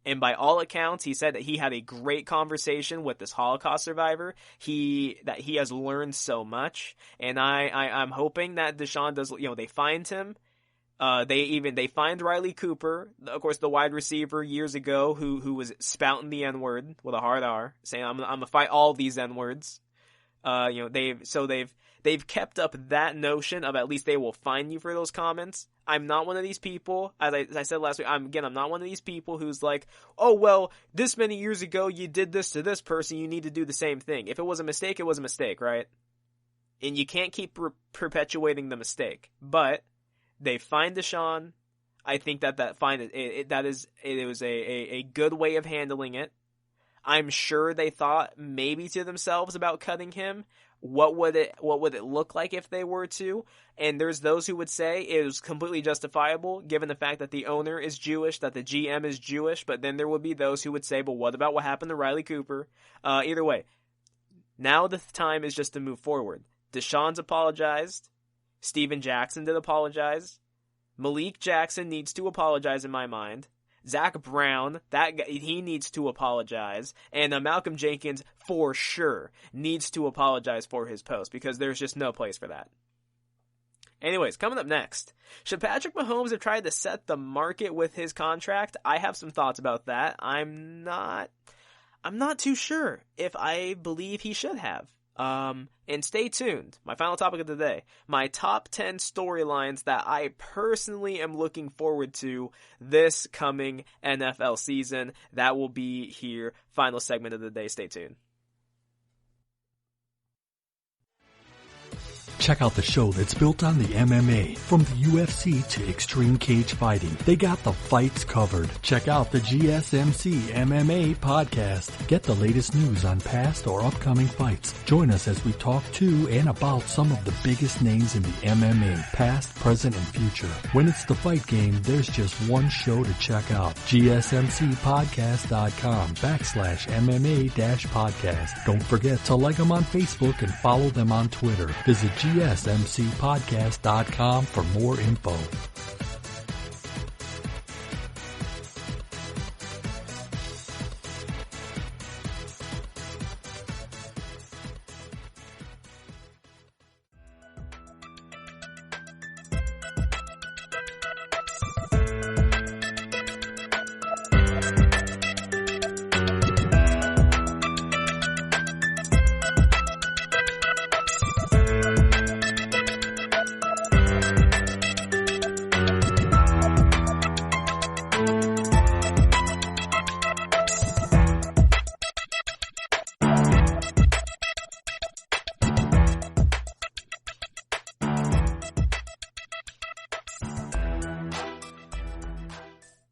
And by all accounts, he said that he had a great conversation with this Holocaust survivor. That he has learned so much. And I'm hoping that DeSean does, they find him. They find Riley Cooper, of course, the wide receiver years ago who was spouting the N-word with a hard R, saying, I'm gonna fight all these N-words. They've kept up that notion of at least they will fine you for those comments. I'm not one of these people, as I said last week, I'm not one of these people who's like, oh, well, this many years ago you did this to this person, you need to do the same thing. If it was a mistake, it was a mistake, right? And you can't keep perpetuating the mistake. But they fined DeSean. I think that fine, it was a good way of handling it. I'm sure they thought maybe to themselves about cutting him. What would it look like if they were to? And there's those who would say it was completely justifiable given the fact that the owner is Jewish, that the GM is Jewish, but then there would be those who would say, but what about what happened to Riley Cooper? Either way, now the time is just to move forward. DeSean's apologized. Steven Jackson did apologize. Malik Jackson needs to apologize in my mind. Zach Brown, that guy, he needs to apologize. And Malcolm Jenkins, for sure, needs to apologize for his post because there's just no place for that. Anyways, coming up next, should Patrick Mahome have tried to set the market with his contract? I have some thoughts about that. I'm not too sure if I believe he should have. And stay tuned. My final topic of the day. My top 10 storylines that I personally am looking forward to this coming NFL season. That will be here. Final segment of the day. Stay tuned. Check out the show that's built on the MMA. From the UFC to Extreme Cage Fighting, they got the fights covered. Check out the GSMC MMA podcast. Get the latest news on past or upcoming fights. Join us as we talk to and about some of the biggest names in the MMA, past, present, and future. When it's the fight game, there's just one show to check out. GSMCpodcast.com/MMA-podcast. Don't forget to like them on Facebook and follow them on Twitter. Visit GSMCpodcast.com for more info.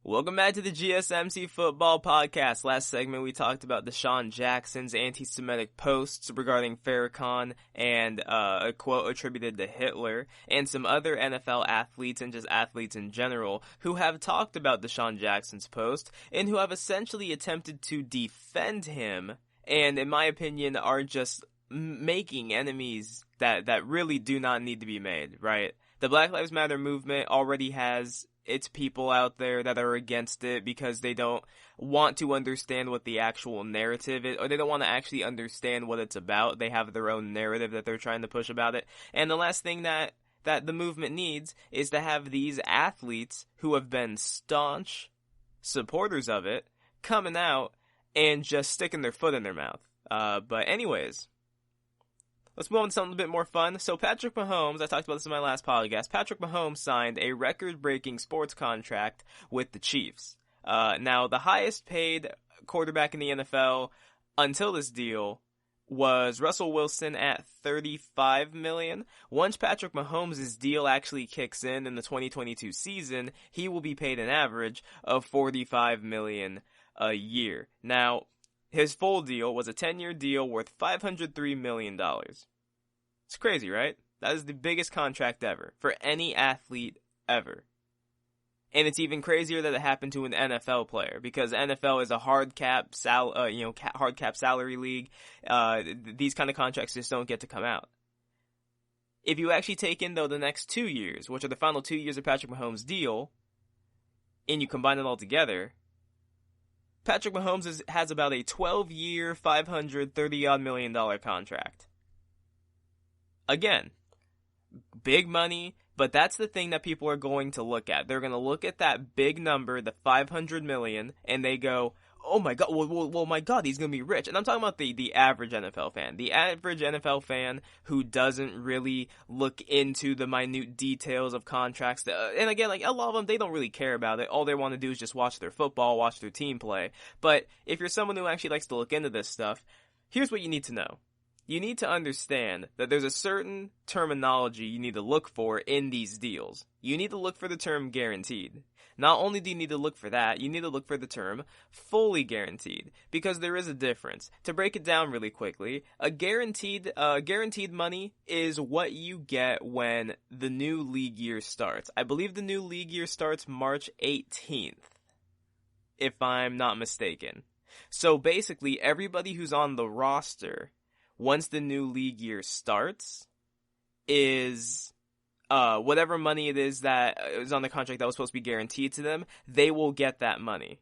Welcome back to the GSMC Football Podcast. Last segment we talked about DeSean Jackson's anti-Semitic posts regarding Farrakhan and a quote attributed to Hitler, and some other NFL athletes and just athletes in general who have talked about DeSean Jackson's post and who have essentially attempted to defend him and, in my opinion, are just making enemies that really do not need to be made, right? The Black Lives Matter movement already has its people out there that are against it because they don't want to understand what the actual narrative is, or they don't want to actually understand what it's about. They have their own narrative that they're trying to push about it. And the last thing that the movement needs is to have these athletes who have been staunch supporters of it coming out and just sticking their foot in their mouth. But anyways, let's move on to something a bit more fun. So Patrick Mahome, I talked about this in my last podcast, Patrick Mahome signed a record-breaking sports contract with the Chiefs. Now, the highest paid quarterback in the NFL until this deal was Russell Wilson at $35 million. Once Patrick Mahomes' deal actually kicks in the 2022 season, he will be paid an average of $45 million a year. Now, his full deal was a 10-year deal worth $503 million. It's crazy, right? That is the biggest contract ever for any athlete ever. And it's even crazier that it happened to an NFL player because NFL is a hard cap salary league. These kind of contracts just don't get to come out. If you actually take in, though, the next 2 years, which are the final 2 years of Patrick Mahomes' deal, and you combine it all together, Patrick Mahomes has about a 12-year, $530-odd million contract. Again, big money, but that's the thing that people are going to look at. They're going to look at that big number, the $500 million, and they go, oh my God, well, my God, he's going to be rich. And I'm talking about the average NFL fan. The average NFL fan who doesn't really look into the minute details of contracts. And again, like a lot of them, they don't really care about it. All they want to do is just watch their football, watch their team play. But if you're someone who actually likes to look into this stuff, here's what you need to know. You need to understand that there's a certain terminology you need to look for in these deals. You need to look for the term guaranteed. Not only do you need to look for that, you need to look for the term fully guaranteed, because there is a difference. To break it down really quickly, a guaranteed money is what you get when the new league year starts. I believe the new league year starts March 18th, if I'm not mistaken. So basically, everybody who's on the roster, once the new league year starts, is whatever money it is that is on the contract that was supposed to be guaranteed to them, they will get that money.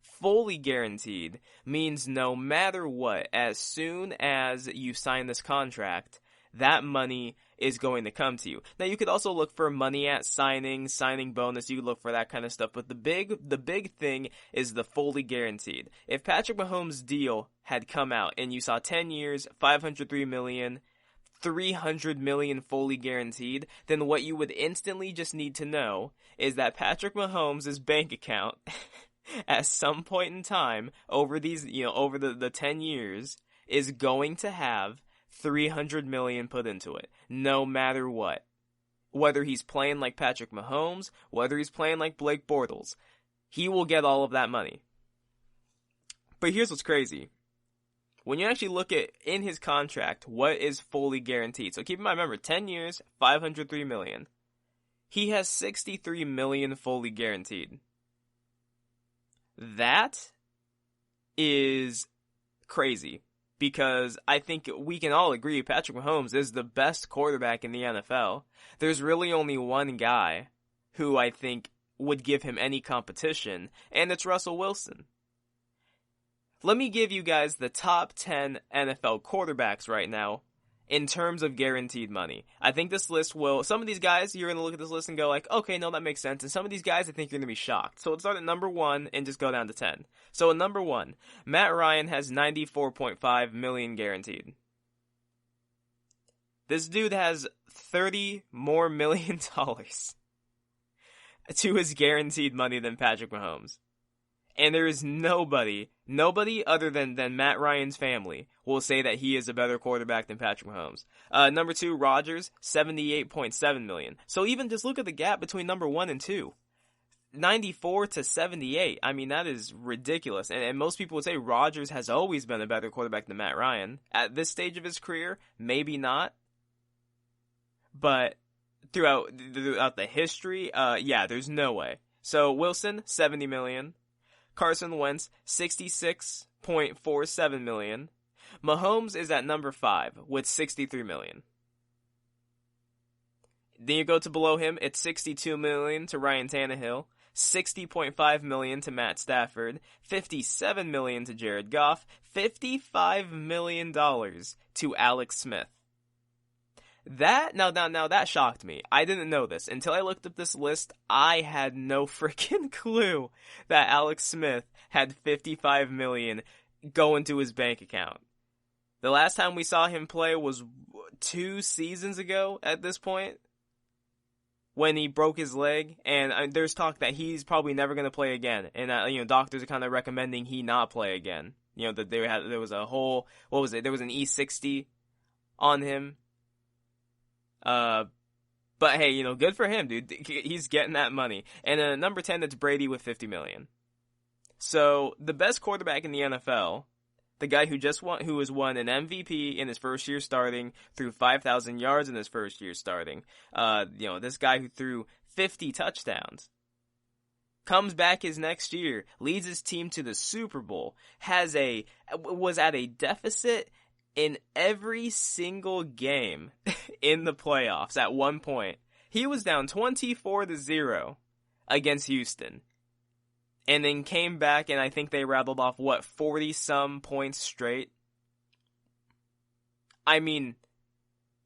Fully guaranteed means no matter what, as soon as you sign this contract, that money is going to come to you. Now, you could also look for money at signing bonus, you could look for that kind of stuff, but the big thing is the fully guaranteed. If Patrick Mahomes' deal had come out and you saw 10 years, $503 million, $300 million fully guaranteed, then what you would instantly just need to know is that Patrick Mahomes' bank account at some point in time over these, over the 10 years is going to have $300 million put into it, no matter what. Whether he's playing like Patrick Mahomes, whether he's playing like Blake Bortles, he will get all of that money. But here's what's crazy. When you actually look at, in his contract, what is fully guaranteed. So keep in mind, remember, 10 years, $503 million. He has $63 million fully guaranteed. That is crazy. Because I think we can all agree Patrick Mahomes is the best quarterback in the NFL. There's really only one guy who I think would give him any competition, and it's Russell Wilson. Let me give you guys the top 10 NFL quarterbacks right now in terms of guaranteed money. I think this list will, some of these guys, you're going to look at this list and go like, okay, no, that makes sense. And some of these guys, I think you're going to be shocked. So let's start at number 1 and just go down to 10. So at number 1, Matt Ryan has $94.5 million guaranteed. This dude has $30 more million to his guaranteed money than Patrick Mahomes. And there is nobody other than Matt Ryan's family will say that he is a better quarterback than Patrick Mahomes. Number 2, Rodgers, $78.7 million. So even just look at the gap between number 1 and 2. 94 to 78. I mean, that is ridiculous. And most people would say Rodgers has always been a better quarterback than Matt Ryan. At this stage of his career, maybe not. But throughout the history, there's no way. So Wilson, $70 million. Carson Wentz, $66.47 million. Mahomes is at number 5 with $63 million. Then you go to below him, it's $62 million to Ryan Tannehill, $60.5 million to Matt Stafford, $57 million to Jared Goff, $55 million to Alex Smith. That shocked me. I didn't know this. Until I looked up this list, I had no freaking clue that Alex Smith had $55 million go into his bank account. The last time we saw him play was 2 seasons ago at this point, when he broke his leg, and there's talk that he's probably never going to play again. And, doctors are kind of recommending he not play again. That there was a whole, there was an E60 on him. But hey, good for him, dude. He's getting that money. And number 10, that's Brady with $50 million. So the best quarterback in the NFL, the guy who has won an MVP in his first year starting, threw 5,000 yards in his first year starting. This guy who threw 50 touchdowns, comes back his next year, leads his team to the Super Bowl, was at a deficit in every single game in the playoffs at one point. He was down 24-0 against Houston. And then came back, and I think they rattled off, 40-some points straight? I mean,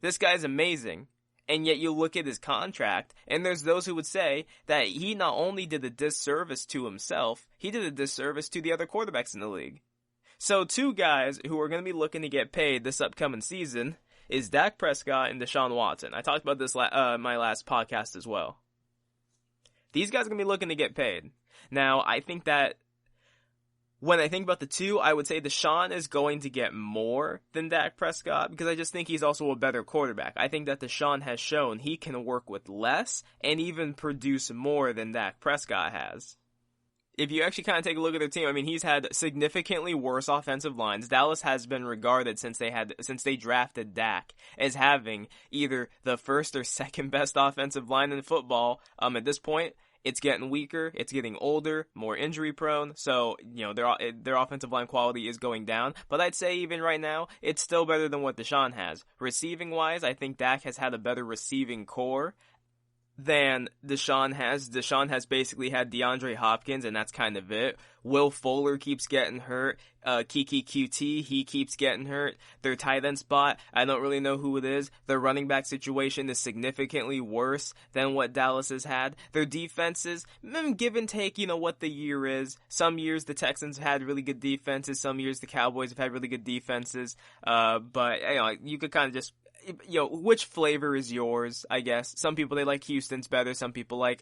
this guy's amazing. And yet you look at his contract, and there's those who would say that he not only did a disservice to himself, he did a disservice to the other quarterbacks in the league. So 2 guys who are going to be looking to get paid this upcoming season is Dak Prescott and Deshaun Watson. I talked about this my last podcast as well. These guys are going to be looking to get paid. Now, I think that when I think about the 2, I would say Deshaun is going to get more than Dak Prescott because I just think he's also a better quarterback. I think that Deshaun has shown he can work with less and even produce more than Dak Prescott has. If you actually kind of take a look at their team, I mean, he's had significantly worse offensive lines. Dallas has been regarded since they drafted Dak as having either the first or second best offensive line in football at this point. It's getting weaker, it's getting older, more injury prone, so, their offensive line quality is going down. But I'd say even right now, it's still better than what DeSean has. Receiving wise, I think Dak has had a better receiving core than DeSean has. DeSean has basically had DeAndre Hopkins, and that's kind of it. Will Fuller keeps getting hurt. Kiki QT, he keeps getting hurt. Their tight end spot, I don't really know who it is. Their running back situation is significantly worse than what Dallas has had. Their defenses, give and take, what the year is. Some years the Texans have had really good defenses. Some years the Cowboys have had really good defenses. But you could kind of just, which flavor is yours, I guess. Some people, they like Houston's better. Some people like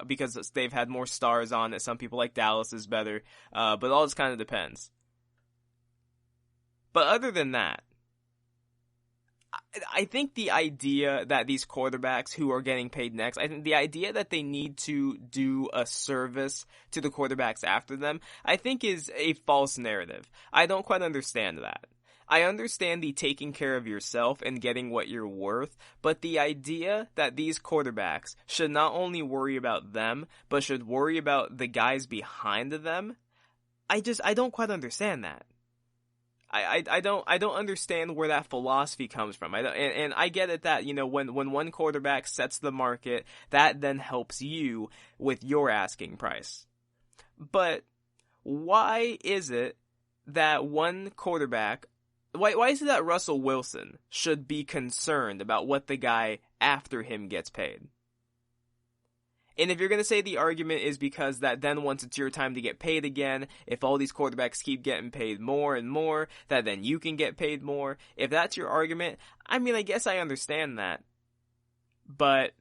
because they've had more stars on it. Some people like Dallas is better. But all just kind of depends. But other than that, I think the idea that these quarterbacks who are getting paid next, I think the idea that they need to do a service to the quarterbacks after them, I think is a false narrative. I don't quite understand that. I understand the taking care of yourself and getting what you're worth, but the idea that these quarterbacks should not only worry about them, but should worry about the guys behind them, I don't quite understand that. I don't understand where that philosophy comes from. And I get it that, when one quarterback sets the market, that then helps you with your asking price. But why is it that one quarterback, why is it that Russell Wilson should be concerned about what the guy after him gets paid? And if you're going to say the argument is because that then once it's your time to get paid again, if all these quarterbacks keep getting paid more and more, that then you can get paid more. If that's your argument, I guess I understand that. But,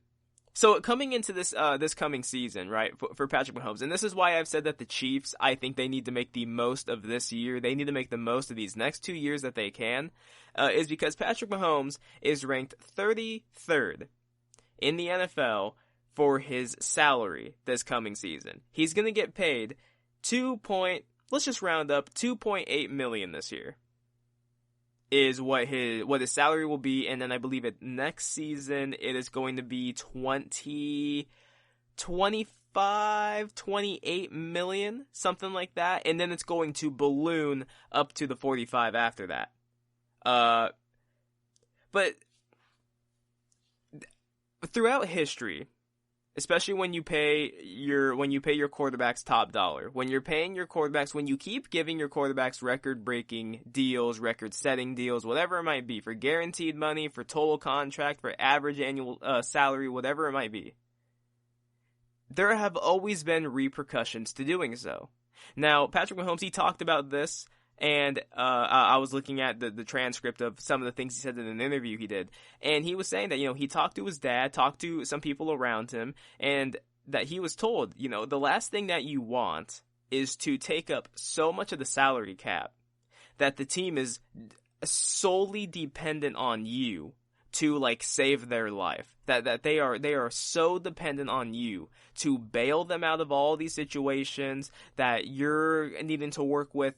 so coming into this coming season, right, for Patrick Mahomes, and this is why I've said that the Chiefs, I think they need to make the most of this year. They need to make the most of these next 2 years that they can, is because Patrick Mahomes is ranked 33rd in the NFL for his salary this coming season. He's going to get paid let's just round up, $2.8 million this year is what his salary will be, and then I believe next season it is going to be 28 million, something like that, and then it's going to balloon up to the 45 after that. But throughout history, especially when you pay your quarterbacks top dollar, when you're paying your quarterbacks, when you keep giving your quarterbacks record-breaking deals, record-setting deals, whatever it might be, for guaranteed money, for total contract, for average annual salary, whatever it might be, there have always been repercussions to doing so. Now, Patrick Mahome, he talked about this, and I was looking at the transcript of some of the things he said in an interview he did, and he was saying that, he talked to his dad, talked to some people around him, and that he was told, the last thing that you want is to take up so much of the salary cap that the team is solely dependent on you to save their life, that they are so dependent on you to bail them out of all these situations, that you're needing to work with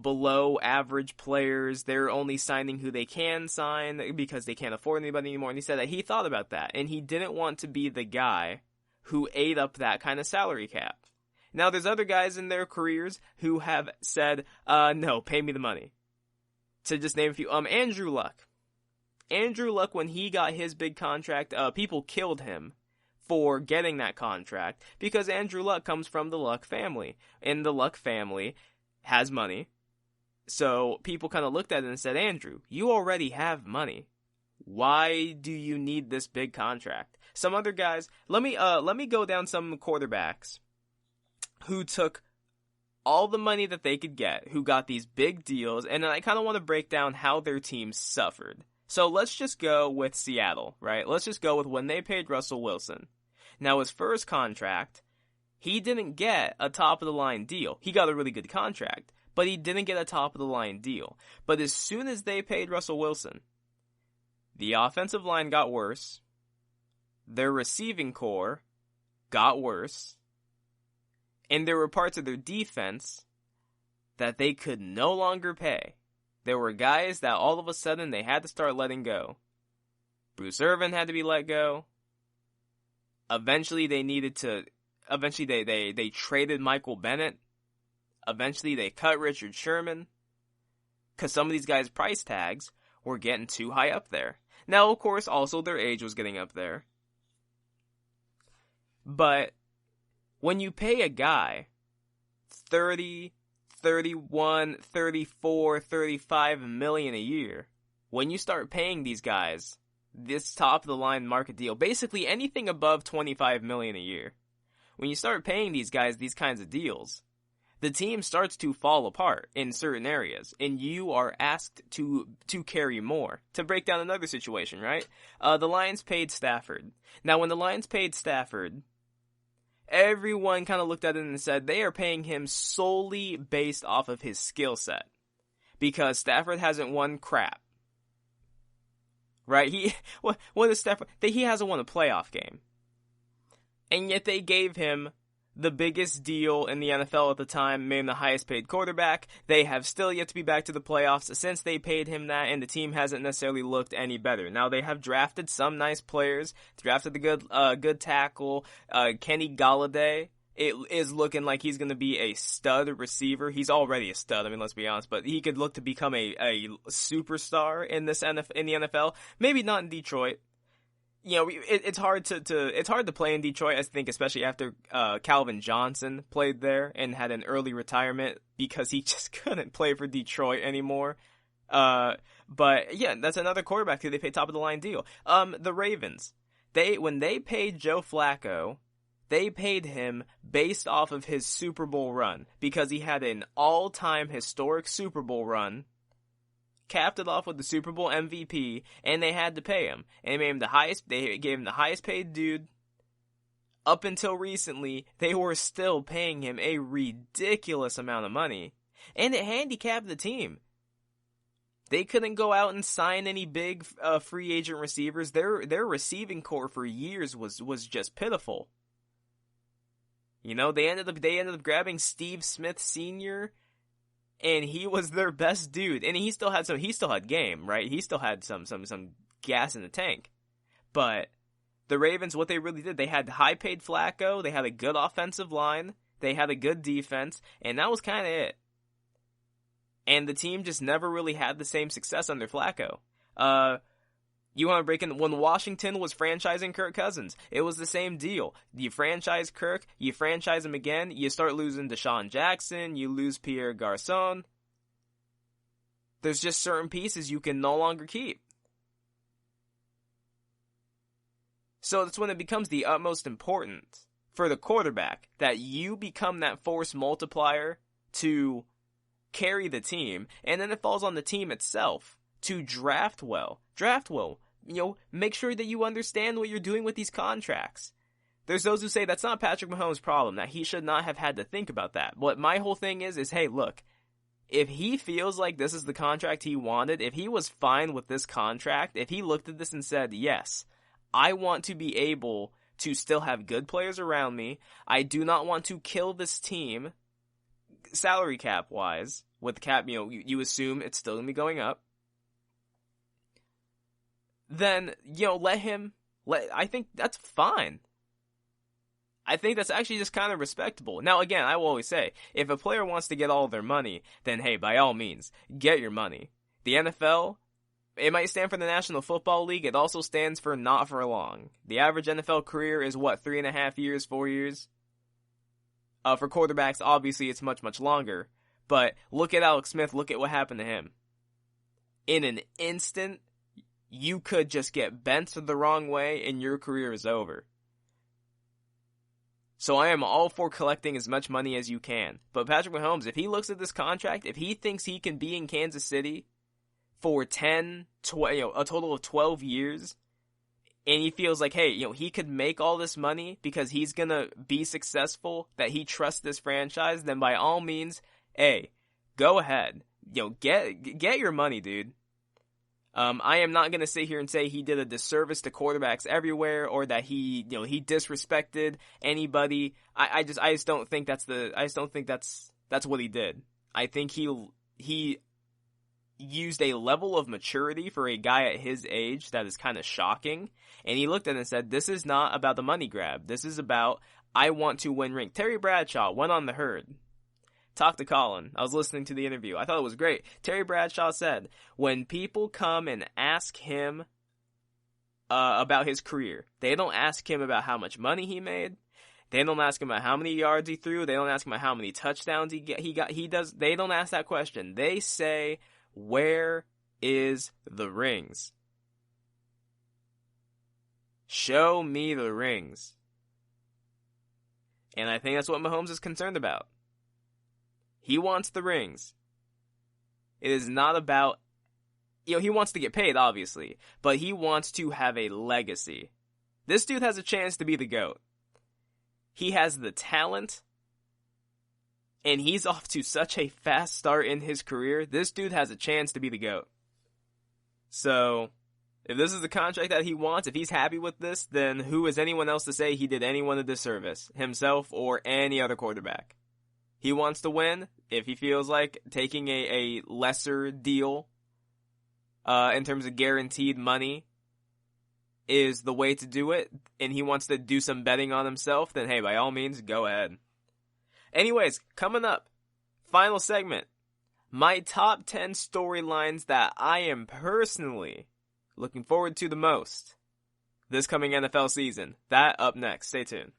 below average players. They're only signing who they can sign because they can't afford anybody anymore. And he said that he thought about that, and he didn't want to be the guy who ate up that kind of salary cap. Now, there's other guys in their careers who have said, no, pay me the money. To just name a few, Andrew Luck. Andrew Luck, when he got his big contract, people killed him for getting that contract because Andrew Luck comes from the Luck family, and the Luck family has money. So people kind of looked at it and said, Andrew, you already have money. Why do you need this big contract? Some other guys, let me go down some quarterbacks who took all the money that they could get, who got these big deals, and then I kind of want to break down how their teams suffered. So let's just go with Seattle, right? Let's just go with when they paid Russell Wilson. Now, his first contract, he didn't get a top-of-the-line deal. He got a really good contract, but he didn't get a top-of-the-line deal. But as soon as they paid Russell Wilson, the offensive line got worse, their receiving core got worse, and there were parts of their defense that they could no longer pay. There were guys that all of a sudden they had to start letting go. Bruce Irvin had to be let go. Eventually they traded Michael Bennett. Eventually they cut Richard Sherman. Because some of these guys' price tags were getting too high up there. Now, of course, also their age was getting up there. But when you pay a guy 30, 31, 34, 35 million a year, when you start paying these guys this top-of-the-line market deal, basically anything above 25 million a year, when you start paying these guys these kinds of deals, the team starts to fall apart in certain areas, and you are asked to carry more. To break down another situation, right? The Lions paid Stafford. Now, when the Lions paid Stafford, everyone kind of looked at it and said they are paying him solely based off of his skill set. Because Stafford hasn't won crap. Right? What is Stafford? He hasn't won a playoff game. And yet they gave him the biggest deal in the NFL at the time, made him the highest paid quarterback. They have still yet to be back to the playoffs since they paid him that, and the team hasn't necessarily looked any better. Now, they have drafted some nice players, drafted the good tackle, Kenny Golladay. It is looking like he's going to be a stud receiver. He's already a stud, I mean, let's be honest, but he could look to become a superstar in the NFL. Maybe not in Detroit. You know, it's hard to play in Detroit, I think, especially after Calvin Johnson played there and had an early retirement because he just couldn't play for Detroit anymore. But yeah, that's another quarterback who they paid top of the line deal. The Ravens, when they paid Joe Flacco, they paid him based off of his Super Bowl run because he had an all-time historic Super Bowl run, capped it off with the Super Bowl MVP, and they had to pay him. And they gave him the highest paid dude. Up until recently, they were still paying him a ridiculous amount of money. And it handicapped the team. They couldn't go out and sign any big free agent receivers. Their receiving core for years was just pitiful. You know, they ended up grabbing Steve Smith Sr., and he was their best dude. And he still had game, right? He still had some gas in the tank. But the Ravens, what they really did, they had high paid Flacco, they had a good offensive line, they had a good defense, and that was kind of it. And the team just never really had the same success under Flacco. You want to break in, when Washington was franchising Kirk Cousins, it was the same deal. You franchise Kirk, you franchise him again, you start losing DeSean Jackson, you lose Pierre Garçon. There's just certain pieces you can no longer keep. So that's when it becomes the utmost important for the quarterback that you become that force multiplier to carry the team, and then it falls on the team itself to draft well. You know, make sure that you understand what you're doing with these contracts. There's those who say that's not Patrick Mahomes' problem, that he should not have had to think about that. What my whole thing is hey, look, if he feels like this is the contract he wanted, if he was fine with this contract, if he looked at this and said, yes, I want to be able to still have good players around me, I do not want to kill this team, salary cap-wise, with the cap, you know, you assume it's still going to be going up, then, you know, I think that's fine. I think that's actually just kind of respectable. Now, again, I will always say, if a player wants to get all of their money, then hey, by all means, get your money. The NFL, it might stand for the National Football League, it also stands for not for long. The average NFL career is 3.5 years, 4 years? For quarterbacks, obviously it's much, much longer. But look at Alex Smith, look at what happened to him. In an instant, you could just get bent the wrong way and your career is over. So I am all for collecting as much money as you can. But Patrick Mahomes, if he looks at this contract, if he thinks he can be in Kansas City for a total of 12 years, and he feels like, hey, you know, he could make all this money because he's going to be successful, that he trusts this franchise, then by all means, hey, go ahead. You know, get your money, dude. I am not going to sit here and say he did a disservice to quarterbacks everywhere, or that he disrespected anybody. I just don't think that's what he did. I think he used a level of maturity for a guy at his age that is kind of shocking. And he looked at it and said, this is not about the money grab. This is about, I want to win rings. Terry Bradshaw went on the Herd. Talk to Colin. I was listening to the interview. I thought it was great. Terry Bradshaw said, when people come and ask him about his career, they don't ask him about how much money he made. They don't ask him about how many yards he threw. They don't ask him about how many touchdowns he got. They don't ask that question. They say, where is the rings? Show me the rings. And I think that's what Mahomes is concerned about. He wants the rings. It is not about, he wants to get paid, obviously, but he wants to have a legacy. This dude has a chance to be the GOAT. He has the talent, and he's off to such a fast start in his career. This dude has a chance to be the GOAT. So, if this is the contract that he wants, if he's happy with this, then who is anyone else to say he did anyone a disservice? Himself or any other quarterback? He wants to win. If he feels like taking a lesser deal in terms of guaranteed money is the way to do it, and he wants to do some betting on himself, then hey, by all means, go ahead. Anyways, coming up, final segment. My top 10 storylines that I am personally looking forward to the most this coming NFL season. That up next. Stay tuned.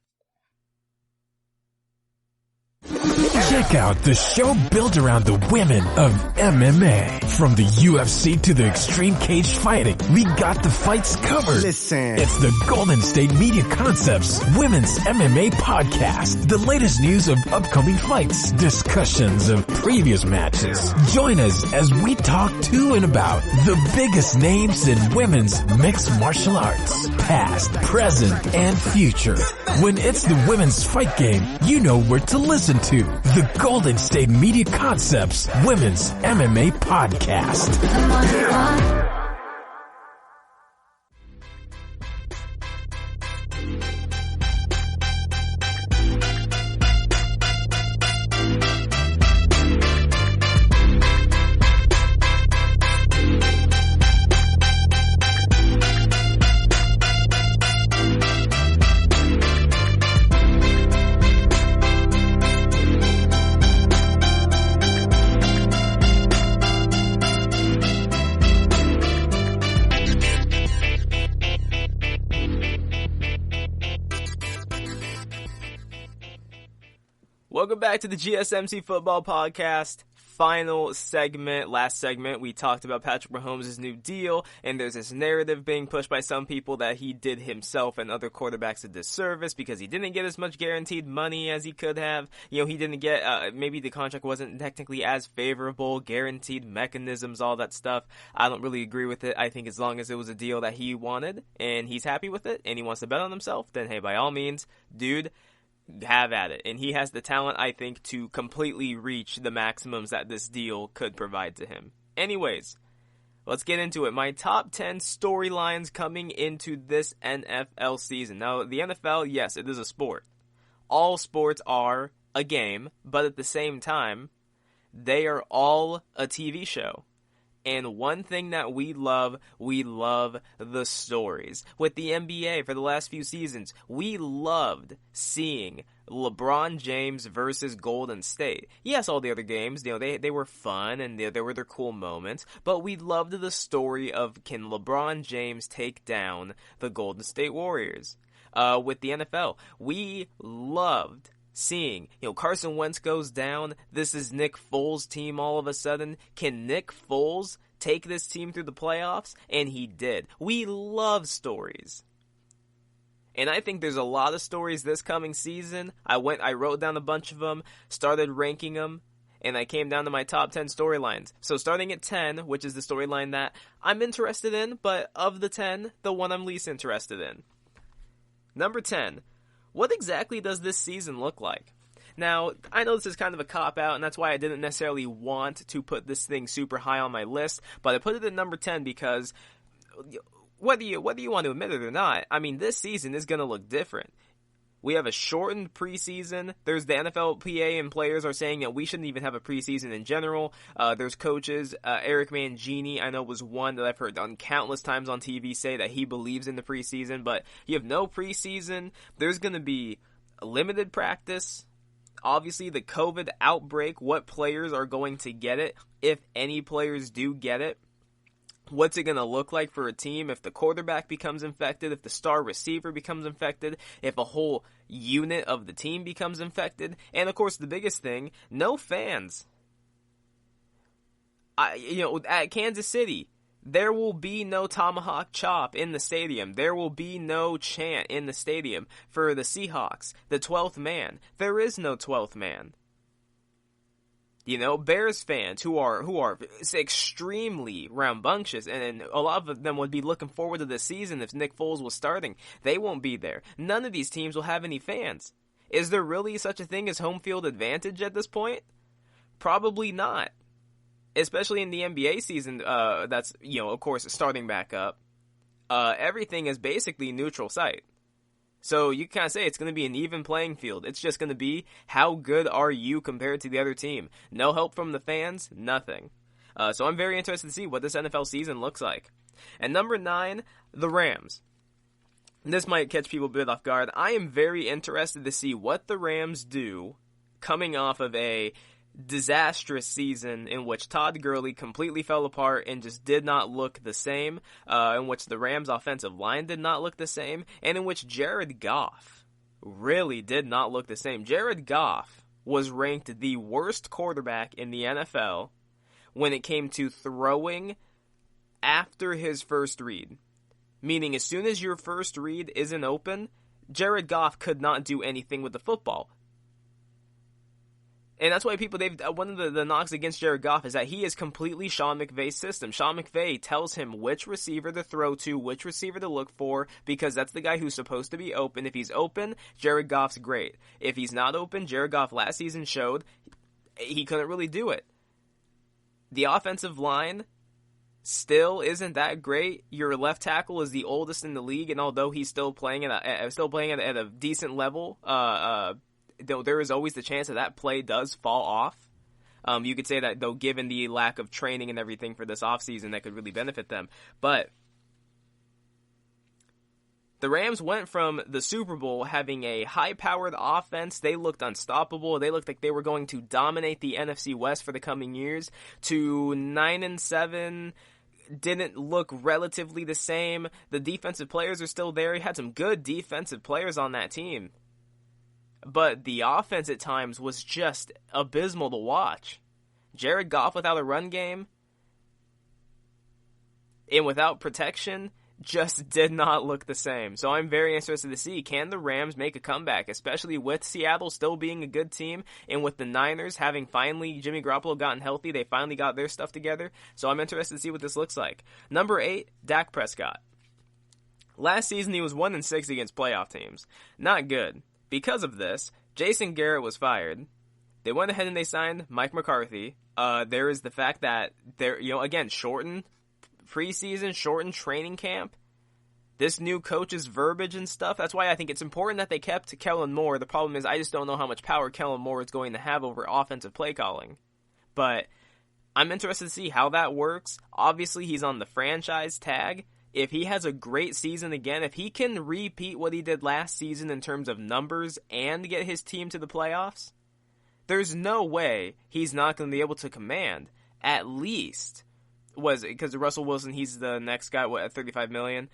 Check out the show built around the women of MMA. From the UFC to the extreme cage fighting, we got the fights covered. Listen. It's the Golden State Media Concepts Women's MMA Podcast. The latest news of upcoming fights, discussions of previous matches. Join us as we talk to and about the biggest names in women's mixed martial arts. Past, present, and future. When it's the women's fight game, you know where to listen to. The Golden State Media Concepts Women's MMA Podcast. Welcome back to the GSMC Football Podcast. Final segment, last segment, we talked about Patrick Mahomes' new deal, and there's this narrative being pushed by some people that he did himself and other quarterbacks a disservice because he didn't get as much guaranteed money as he could have. He didn't get, maybe the contract wasn't technically as favorable, guaranteed mechanisms, all that stuff. I don't really agree with it. I think as long as it was a deal that he wanted, and he's happy with it, and he wants to bet on himself, then hey, by all means, dude, have at it. And he has the talent, I think, to completely reach the maximums that this deal could provide to him. Anyways, let's get into it. My top 10 storylines coming into this NFL season. Now, the NFL, yes, it is a sport. All sports are a game, but at the same time, they are all a TV show. And one thing that we love the stories. With the NBA for the last few seasons, we loved seeing LeBron James versus Golden State. Yes, all the other games, they were fun and there were their cool moments, but we loved the story of can LeBron James take down the Golden State Warriors. With the NFL, we loved seeing, Carson Wentz goes down. This is Nick Foles' team all of a sudden. Can Nick Foles take this team through the playoffs? And he did. We love stories. And I think there's a lot of stories this coming season. I wrote down a bunch of them, started ranking them, and I came down to my top 10 storylines. So starting at 10, which is the storyline that I'm interested in, but of the 10, the one I'm least interested in. Number 10. What exactly does this season look like? Now, I know this is kind of a cop-out, and that's why I didn't necessarily want to put this thing super high on my list, but I put it at number 10 because whether you want to admit it or not, I mean, this season is going to look different. We have a shortened preseason. There's the NFLPA and players are saying that we shouldn't even have a preseason in general. There's coaches, Eric Mangini, I know was one that I've heard done countless times on TV say that he believes in the preseason, but you have no preseason. There's going to be limited practice. Obviously, the COVID outbreak, what players are going to get it, if any players do get it. What's it going to look like for a team if the quarterback becomes infected, if the star receiver becomes infected, if a whole unit of the team becomes infected? And, of course, the biggest thing, no fans. At Kansas City, there will be no tomahawk chop in the stadium. There will be no chant in the stadium for the Seahawks, the 12th man. There is no 12th man. Bears fans who are extremely rambunctious, and a lot of them would be looking forward to the season if Nick Foles was starting. They won't be there. None of these teams will have any fans. Is there really such a thing as home field advantage at this point? Probably not. Especially in the NBA season, that's, of course, starting back up. Everything is basically neutral site. So you can kind of say it's going to be an even playing field. It's just going to be how good are you compared to the other team. No help from the fans, nothing. So I'm very interested to see what this NFL season looks like. And number 9, the Rams. This might catch people a bit off guard. I am very interested to see what the Rams do coming off of a disastrous season in which Todd Gurley completely fell apart and just did not look the same, in which the Rams' offensive line did not look the same, and in which Jared Goff really did not look the same. Jared Goff was ranked the worst quarterback in the NFL when it came to throwing after his first read. Meaning, as soon as your first read isn't open, Jared Goff could not do anything with the football. And that's why one of the knocks against Jared Goff is that he is completely Sean McVay's system. Sean McVay tells him which receiver to throw to, which receiver to look for, because that's the guy who's supposed to be open. If he's open, Jared Goff's great. If he's not open, Jared Goff last season showed he couldn't really do it. The offensive line still isn't that great. Your left tackle is the oldest in the league, and although he's still playing at a decent level, though there is always the chance that play does fall off. You could say that, though, given the lack of training and everything for this offseason, that could really benefit them. But the Rams went from the Super Bowl having a high-powered offense. They looked unstoppable. They looked like they were going to dominate the NFC West for the coming years, to 9-7. Didn't look relatively the same. The defensive players are still there. He had some good defensive players on that team. But the offense at times was just abysmal to watch. Jared Goff without a run game and without protection just did not look the same. So I'm very interested to see, can the Rams make a comeback, especially with Seattle still being a good team and with the Niners having finally, Jimmy Garoppolo gotten healthy, they finally got their stuff together. So I'm interested to see what this looks like. Number 8, Dak Prescott. Last season he was 1-6 against playoff teams. Not good. Because of this, Jason Garrett was fired. They went ahead and they signed Mike McCarthy. There is the fact that again, shortened preseason, shortened training camp. This new coach's verbiage and stuff. That's why I think it's important that they kept Kellen Moore. The problem is I just don't know how much power Kellen Moore is going to have over offensive play calling. But I'm interested to see how that works. Obviously, he's on the franchise tag. If he has a great season again, if he can repeat what he did last season in terms of numbers and get his team to the playoffs, there's no way he's not going to be able to command at least, because Russell Wilson, he's the next guy, at $35 million?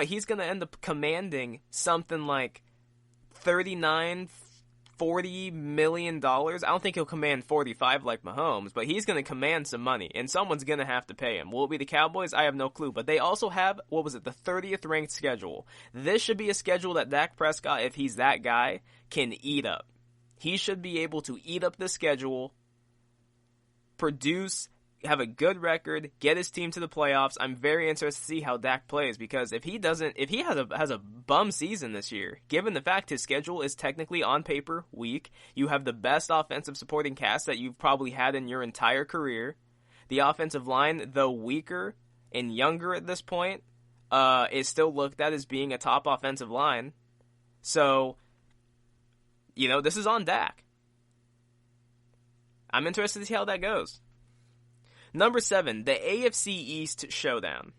He's going to end up commanding something like $40 million. I don't think he'll command 45 like Mahomes, but he's going to command some money, and someone's going to have to pay him. Will it be the Cowboys? I have no clue, but they also have, the 30th ranked schedule. This should be a schedule that Dak Prescott, if he's that guy, can eat up. He should be able to eat up the schedule, produce, have a good record, get his team to the playoffs. I'm very interested to see how Dak plays, because if he has a bum season this year, given the fact his schedule is technically on paper weak, you have the best offensive supporting cast that you've probably had in your entire career. The offensive line, though weaker and younger at this point, is still looked at as being a top offensive line. So, this is on Dak. I'm interested to see how that goes. Number 7, the AFC East showdown.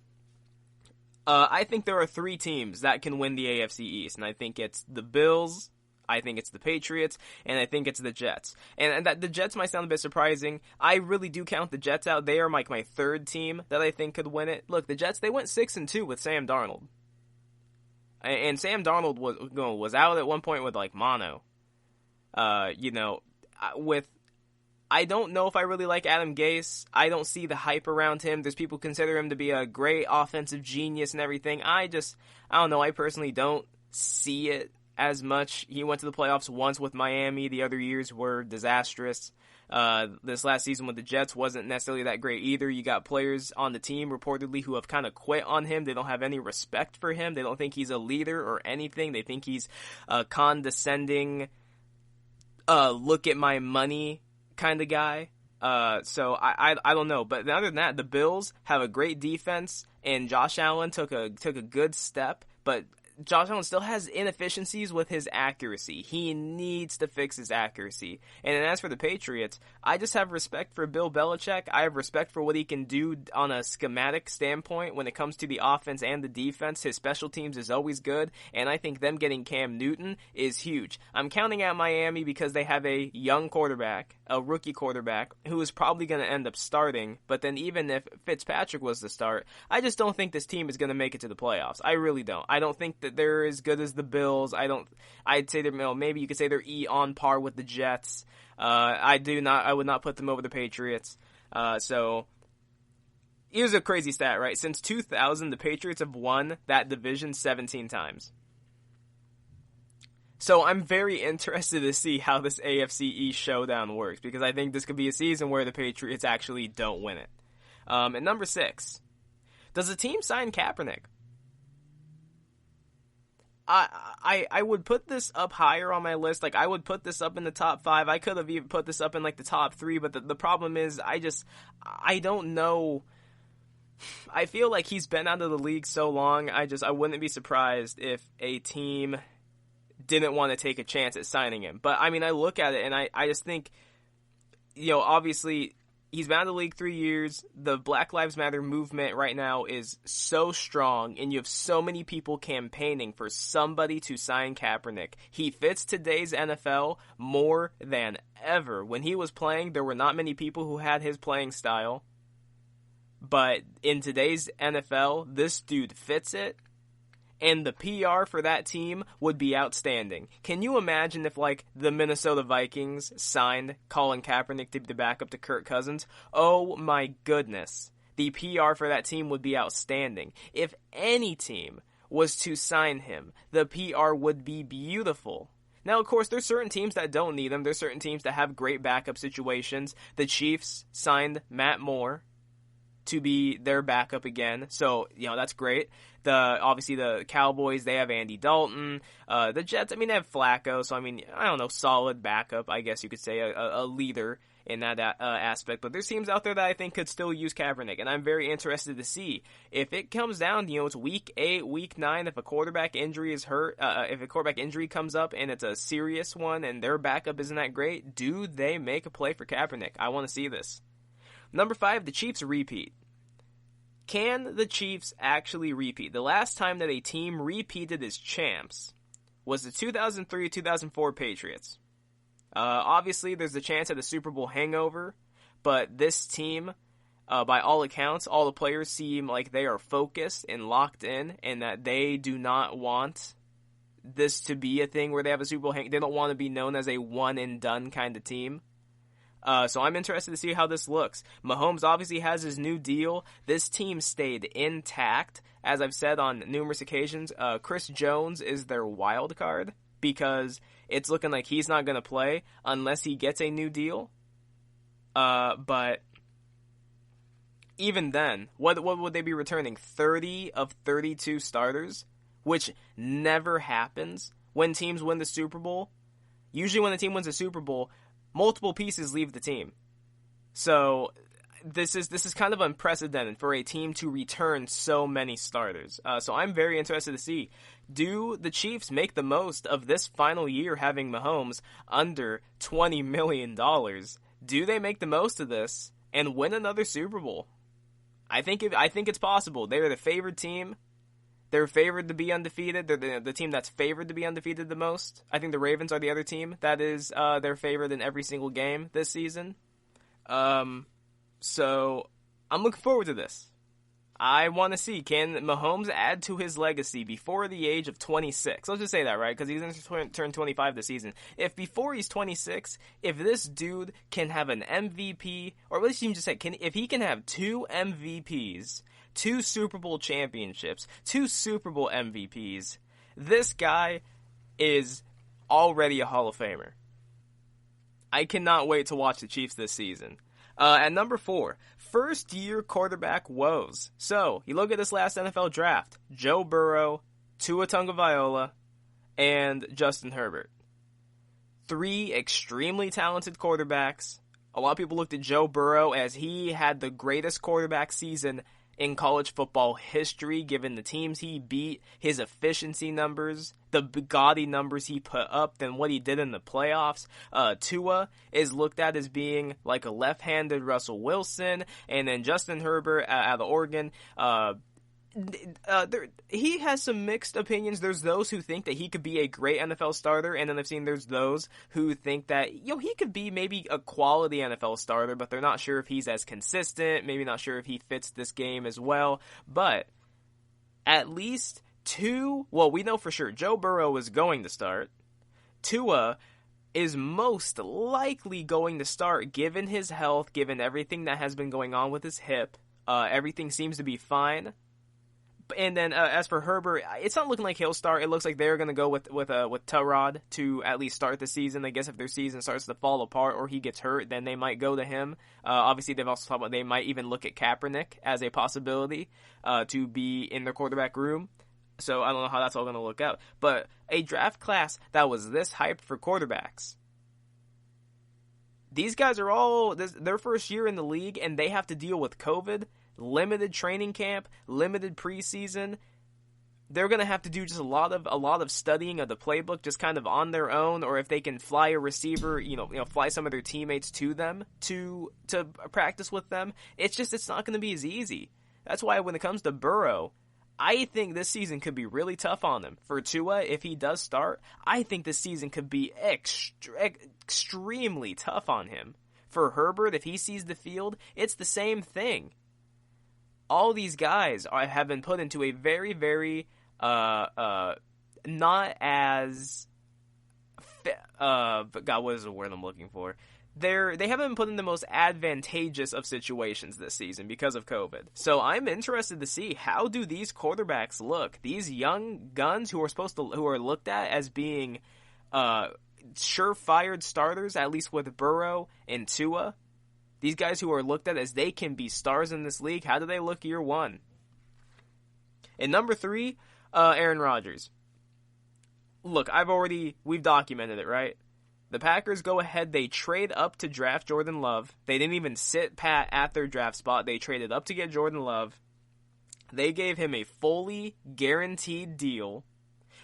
I think there are 3 teams that can win the AFC East, and I think it's the Bills, I think it's the Patriots, and I think it's the Jets. And that the Jets might sound a bit surprising. I really do count the Jets out. They are my 3rd team that I think could win it. Look, the Jets, they went 6-2 with Sam Darnold. And Sam Darnold was out at one point with, mono. I don't know if I really like Adam Gase. I don't see the hype around him. There's people who consider him to be a great offensive genius and everything. I don't know. I personally don't see it as much. He went to the playoffs once with Miami. The other years were disastrous. This last season with the Jets wasn't necessarily that great either. You got players on the team reportedly who have kind of quit on him. They don't have any respect for him. They don't think he's a leader or anything. They think he's a condescending, look at my money kind of guy. So I don't know. But other than that, the Bills have a great defense, and Josh Allen took a good step, but Josh Allen still has inefficiencies with his accuracy. He needs to fix his accuracy. And then as for the Patriots, I just have respect for Bill Belichick. I have respect for what he can do on a schematic standpoint when it comes to the offense and the defense. His special teams is always good, and I think them getting Cam Newton is huge. I'm counting out Miami because they have a young quarterback, a rookie quarterback, who is probably going to end up starting. But then even if Fitzpatrick was to start, I just don't think this team is going to make it to the playoffs. I really don't. I don't think that they're as good as the Bills. I'd say they're, maybe you could say they're on par with the Jets. I would not put them over the Patriots. So here's a crazy stat, right? Since 2000, the Patriots have won that division 17 times. So I'm very interested to see how this AFC East showdown works, because I think this could be a season where the Patriots actually don't win it. And number 6, does the team sign Kaepernick? I would put this up higher on my list. I would put this up in the top 5. I could have even put this up in the top 3, but the problem is I don't know. I feel like he's been out of the league so long. I wouldn't be surprised if a team didn't want to take a chance at signing him. But I mean, I look at it and I just think, obviously he's been out of the league 3 years. The Black Lives Matter movement right now is so strong, and you have so many people campaigning for somebody to sign Kaepernick. He fits today's NFL more than ever. When he was playing, there were not many people who had his playing style. But in today's NFL, this dude fits it. And the PR for that team would be outstanding. Can you imagine if, the Minnesota Vikings signed Colin Kaepernick to be the backup to Kirk Cousins? Oh my goodness. The PR for that team would be outstanding. If any team was to sign him, the PR would be beautiful. Now, of course, there's certain teams that don't need him. There's certain teams that have great backup situations. The Chiefs signed Matt Moore to be their backup again. So, that's great. Obviously the Cowboys, they have Andy Dalton. The Jets, they have Flacco. So, I don't know, solid backup, I guess you could say, a leader in that aspect. But there's teams out there that I think could still use Kaepernick, and I'm very interested to see. If it comes down, it's week 8, week 9, if a quarterback injury is hurt, if a quarterback injury comes up and it's a serious one and their backup isn't that great, do they make a play for Kaepernick? I want to see this. Number 5, the Chiefs repeat. Can the Chiefs actually repeat? The last time that a team repeated as champs was the 2003-2004 Patriots. Obviously, there's a chance at a Super Bowl hangover, but this team, by all accounts, all the players seem like they are focused and locked in, and that they do not want this to be a thing where they have a Super Bowl hangover. They don't want to be known as a one-and-done kind of team. So I'm interested to see how this looks. Mahomes obviously has his new deal. This team stayed intact. As I've said on numerous occasions, Chris Jones is their wild card because it's looking like he's not going to play unless he gets a new deal. But even then, what would they be returning? 30 of 32 starters, which never happens when teams win the Super Bowl. Usually when a team wins a Super Bowl, multiple pieces leave the team. So this is kind of unprecedented for a team to return so many starters. So I'm very interested to see, do the Chiefs make the most of this final year having Mahomes under $20 million? Do they make the most of this and win another Super Bowl? I think it's possible. They're the favored team. They're favored to be undefeated. They're the team that's favored to be undefeated the most. I think the Ravens are the other team that is they're favored in every single game this season. So I'm looking forward to this. I want to see, can Mahomes add to his legacy before the age of 26? Let's just say that, right? Because he's going to turn 25 this season. If before he's 26, if this dude can have an MVP, or at least you can just say, if he can have 2 MVPs, 2 Super Bowl championships, 2 Super Bowl MVPs, this guy is already a Hall of Famer. I cannot wait to watch the Chiefs this season. At number 4, first-year quarterback woes. So, you look at this last NFL draft. Joe Burrow, Tua Tagovailoa, and Justin Herbert. 3 extremely talented quarterbacks. A lot of people looked at Joe Burrow as he had the greatest quarterback season in college football history, given the teams he beat, his efficiency numbers, the gaudy numbers he put up, than what he did in the playoffs. Tua is looked at as being like a left-handed Russell Wilson, and then Justin Herbert out of Oregon, he has some mixed opinions. There's those who think that he could be a great NFL starter, and then I've seen there's those who think that, he could be maybe a quality NFL starter, but they're not sure if he's as consistent, maybe not sure if he fits this game as well. But at least 2, we know for sure Joe Burrow is going to start. Tua is most likely going to start, given his health, given everything that has been going on with his hip. Everything seems to be fine. And then as for Herbert, it's not looking like he'll start. It looks like they're going to go with Tyrod to at least start the season. I guess if their season starts to fall apart or he gets hurt, then they might go to him. Obviously, they've also talked about they might even look at Kaepernick as a possibility to be in their quarterback room. So I don't know how that's all going to look out. But a draft class that was this hyped for quarterbacks. These guys are all their first year in the league, and they have to deal with COVID, limited training camp, limited preseason. They're going to have to do just a lot of studying of the playbook, just kind of on their own, or if they can fly a receiver, fly some of their teammates to them to practice with them. It's not going to be as easy. That's why when it comes to Burrow, I think this season could be really tough on him. For Tua, if he does start, I think this season could be extremely tough on him. For Herbert, if he sees the field, it's the same thing. All these guys have been put into a very, very not as God, what is the word I'm looking for? They haven't been put in the most advantageous of situations this season because of COVID. So I'm interested to see, how do these quarterbacks look? These young guns who are looked at as being surefire starters, at least with Burrow and Tua. These guys who are looked at as they can be stars in this league, how do they look year one? And number 3, Aaron Rodgers. Look, we've documented it, right? The Packers go ahead, they trade up to draft Jordan Love. They didn't even sit pat at their draft spot. They traded up to get Jordan Love. They gave him a fully guaranteed deal,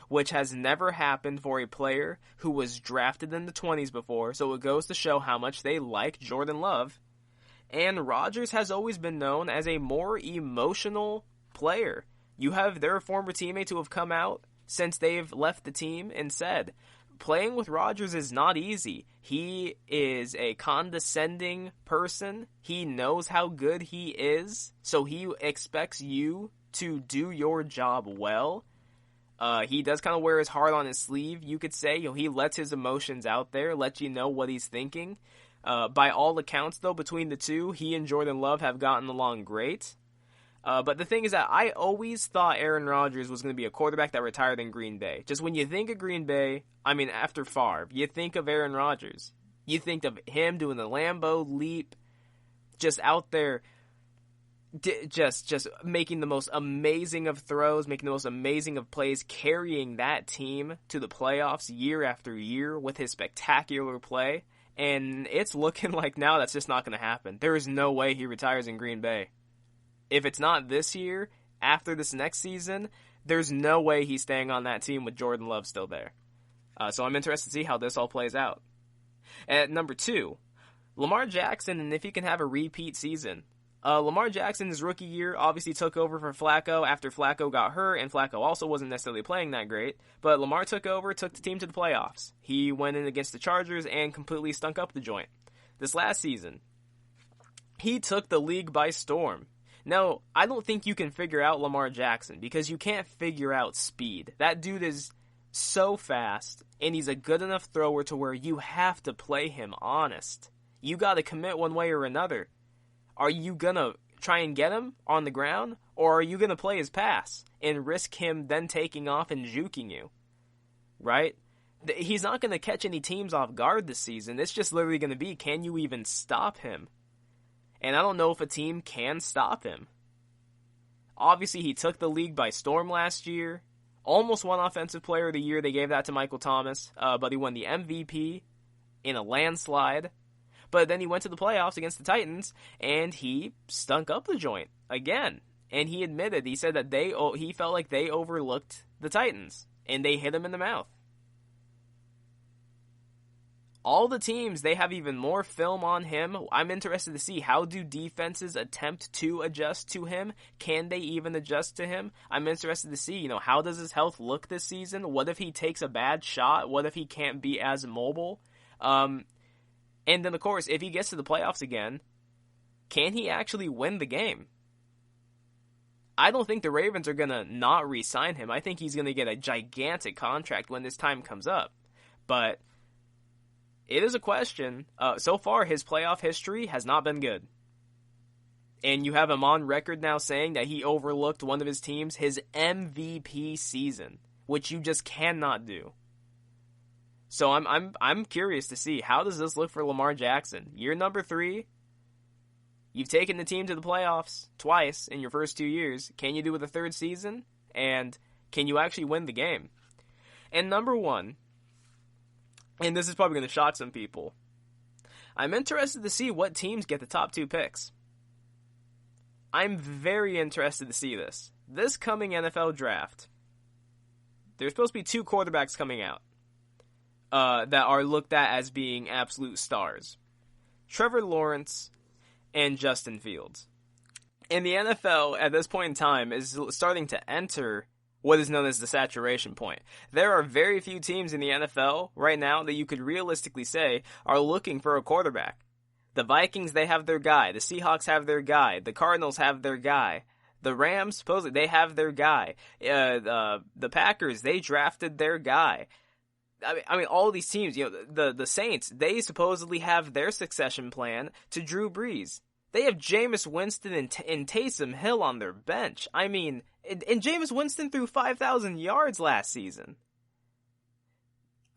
which has never happened for a player who was drafted in the 20s before. So it goes to show how much they like Jordan Love. And Rodgers has always been known as a more emotional player. You have their former teammates who have come out since they've left the team and said, playing with Rodgers is not easy. He is a condescending person. He knows how good he is, so he expects you to do your job well. He does kind of wear his heart on his sleeve, you could say. He lets his emotions out there, lets you know what he's thinking. By all accounts, though, between the two, he and Jordan Love have gotten along great. But the thing is that I always thought Aaron Rodgers was going to be a quarterback that retired in Green Bay. Just when you think of Green Bay, after Favre, you think of Aaron Rodgers. You think of him doing the Lambeau leap, just out there, just making the most amazing of throws, making the most amazing of plays, carrying that team to the playoffs year after year with his spectacular play. And it's looking like now that's just not going to happen. There is no way he retires in Green Bay. If it's not this year, after this next season, there's no way he's staying on that team with Jordan Love still there. So I'm interested to see how this all plays out. At number 2, Lamar Jackson, and if he can have a repeat season. Lamar Jackson, his rookie year, obviously took over for Flacco after Flacco got hurt, and Flacco also wasn't necessarily playing that great. But Lamar took over, took the team to the playoffs. He went in against the Chargers and completely stunk up the joint. This last season, he took the league by storm. Now, I don't think you can figure out Lamar Jackson, because you can't figure out speed. That dude is so fast, and he's a good enough thrower to where you have to play him honest. You got to commit one way or another. Are you going to try and get him on the ground, or are you going to play his pass and risk him then taking off and juking you? Right? He's not going to catch any teams off guard this season. It's just literally going to be, can you even stop him? And I don't know if a team can stop him. Obviously, he took the league by storm last year. Almost won Offensive Player of the Year. They gave that to Michael Thomas. But he won the MVP in a landslide. But then he went to the playoffs against the Titans, and he stunk up the joint again. And he admitted, he said that he felt like they overlooked the Titans, and they hit him in the mouth. All the teams, they have even more film on him. I'm interested to see, how do defenses attempt to adjust to him? Can they even adjust to him? I'm interested to see, how does his health look this season? What if he takes a bad shot? What if he can't be as mobile? And then, of course, if he gets to the playoffs again, can he actually win the game? I don't think the Ravens are going to not re-sign him. I think he's going to get a gigantic contract when this time comes up. But it is a question. So far, his playoff history has not been good. And you have him on record now saying that he overlooked one of his teams, his MVP season, which you just cannot do. So I'm curious to see, how does this look for Lamar Jackson? Year number 3, you've taken the team to the playoffs twice in your first 2 years. Can you do it a third season? And can you actually win the game? And number 1, and this is probably going to shock some people, I'm interested to see what teams get the top 2 picks. I'm very interested to see this. This coming NFL draft, there's supposed to be 2 quarterbacks coming out that are looked at as being absolute stars. Trevor Lawrence and Justin Fields. And the NFL, at this point in time, is starting to enter what is known as the saturation point. There are very few teams in the NFL right now that you could realistically say are looking for a quarterback. The Vikings, they have their guy. The Seahawks have their guy. The Cardinals have their guy. The Rams, supposedly, they have their guy. The Packers, they drafted their guy. I mean, all these teams, the Saints, they supposedly have their succession plan to Drew Brees. They have Jameis Winston and Taysom Hill on their bench. I mean, and Jameis Winston threw 5,000 yards last season.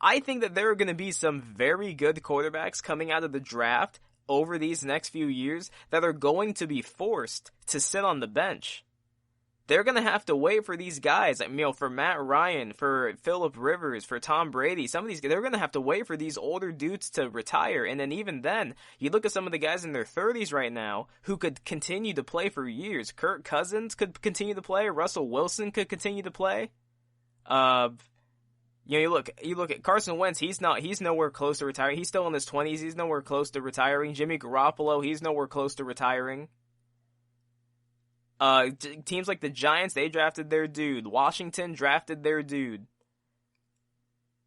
I think that there are going to be some very good quarterbacks coming out of the draft over these next few years that are going to be forced to sit on the bench. They're going to have to wait for these guys, for Matt Ryan, for Phillip Rivers, for Tom Brady. Some of these, they're going to have to wait for these older dudes to retire. And then even then, you look at some of the guys in their 30s right now who could continue to play for years. Kirk Cousins could continue to play. Russell Wilson could continue to play. You look at Carson Wentz. He's nowhere close to retiring. He's still in his 20s. He's nowhere close to retiring. Jimmy Garoppolo, he's nowhere close to retiring. Teams like the Giants, they drafted their dude. Washington drafted their dude.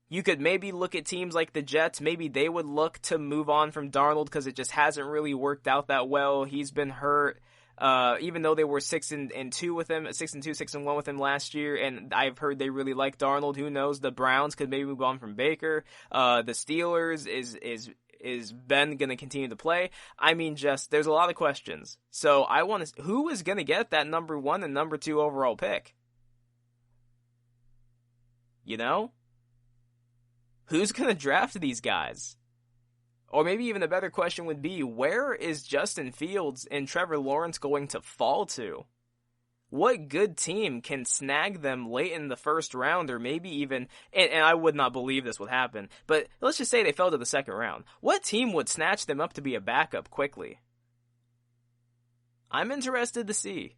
You could maybe look at teams like the Jets. Maybe they would look to move on from Darnold because it just hasn't really worked out that well. He's been hurt. Even though they were 6-2 with him, 6-2, 6-1 with him last year, and I've heard they really like Darnold. Who knows? The Browns could maybe move on from Baker. The Steelers is Ben going to continue to play? I mean, there's a lot of questions. So who is going to get that number 1 and number 2 overall pick? Who's going to draft these guys? Or maybe even a better question would be, where is Justin Fields and Trevor Lawrence going to fall to? What good team can snag them late in the first round, or maybe even, and I would not believe this would happen, but let's just say they fell to the second round. What team would snatch them up to be a backup quickly? I'm interested to see.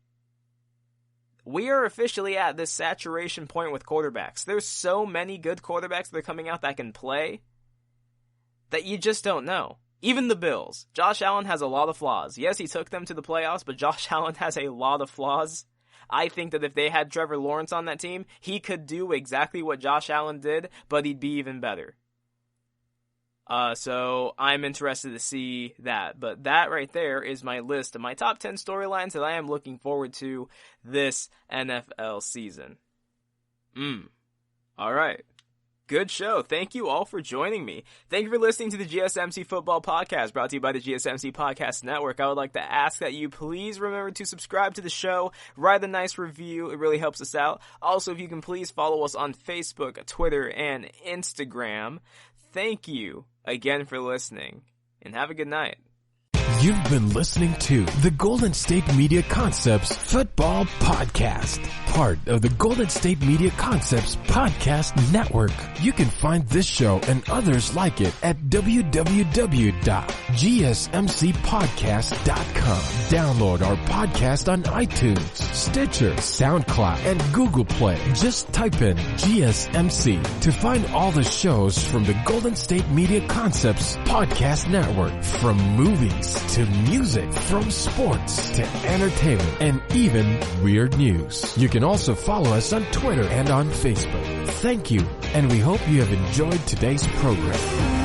We are officially at this saturation point with quarterbacks. There's so many good quarterbacks that are coming out that can play that you just don't know. Even the Bills. Josh Allen has a lot of flaws. Yes, he took them to the playoffs, but Josh Allen has a lot of flaws. I think that if they had Trevor Lawrence on that team, he could do exactly what Josh Allen did, but he'd be even better. So I'm interested to see that. But that right there is my list of my top 10 storylines that I am looking forward to this NFL season. All right. Good show. Thank you all for joining me. Thank you for listening to the GSMC Football Podcast, brought to you by the GSMC Podcast Network. I would like to ask that you please remember to subscribe to the show, write a nice review. It really helps us out. Also, if you can please follow us on Facebook, Twitter, and Instagram. Thank you again for listening, and have a good night. You've been listening to the Golden State Media Concepts Football Podcast, part of the Golden State Media Concepts Podcast Network. You can find this show and others like it at www.gsmcpodcast.com. Download our podcast on iTunes, Stitcher, SoundCloud, and Google Play. Just type in GSMC to find all the shows from the Golden State Media Concepts Podcast Network, from movies to music, from sports to entertainment, and even weird news. You can also follow us on Twitter and on Facebook. Thank you, and we hope you have enjoyed today's program.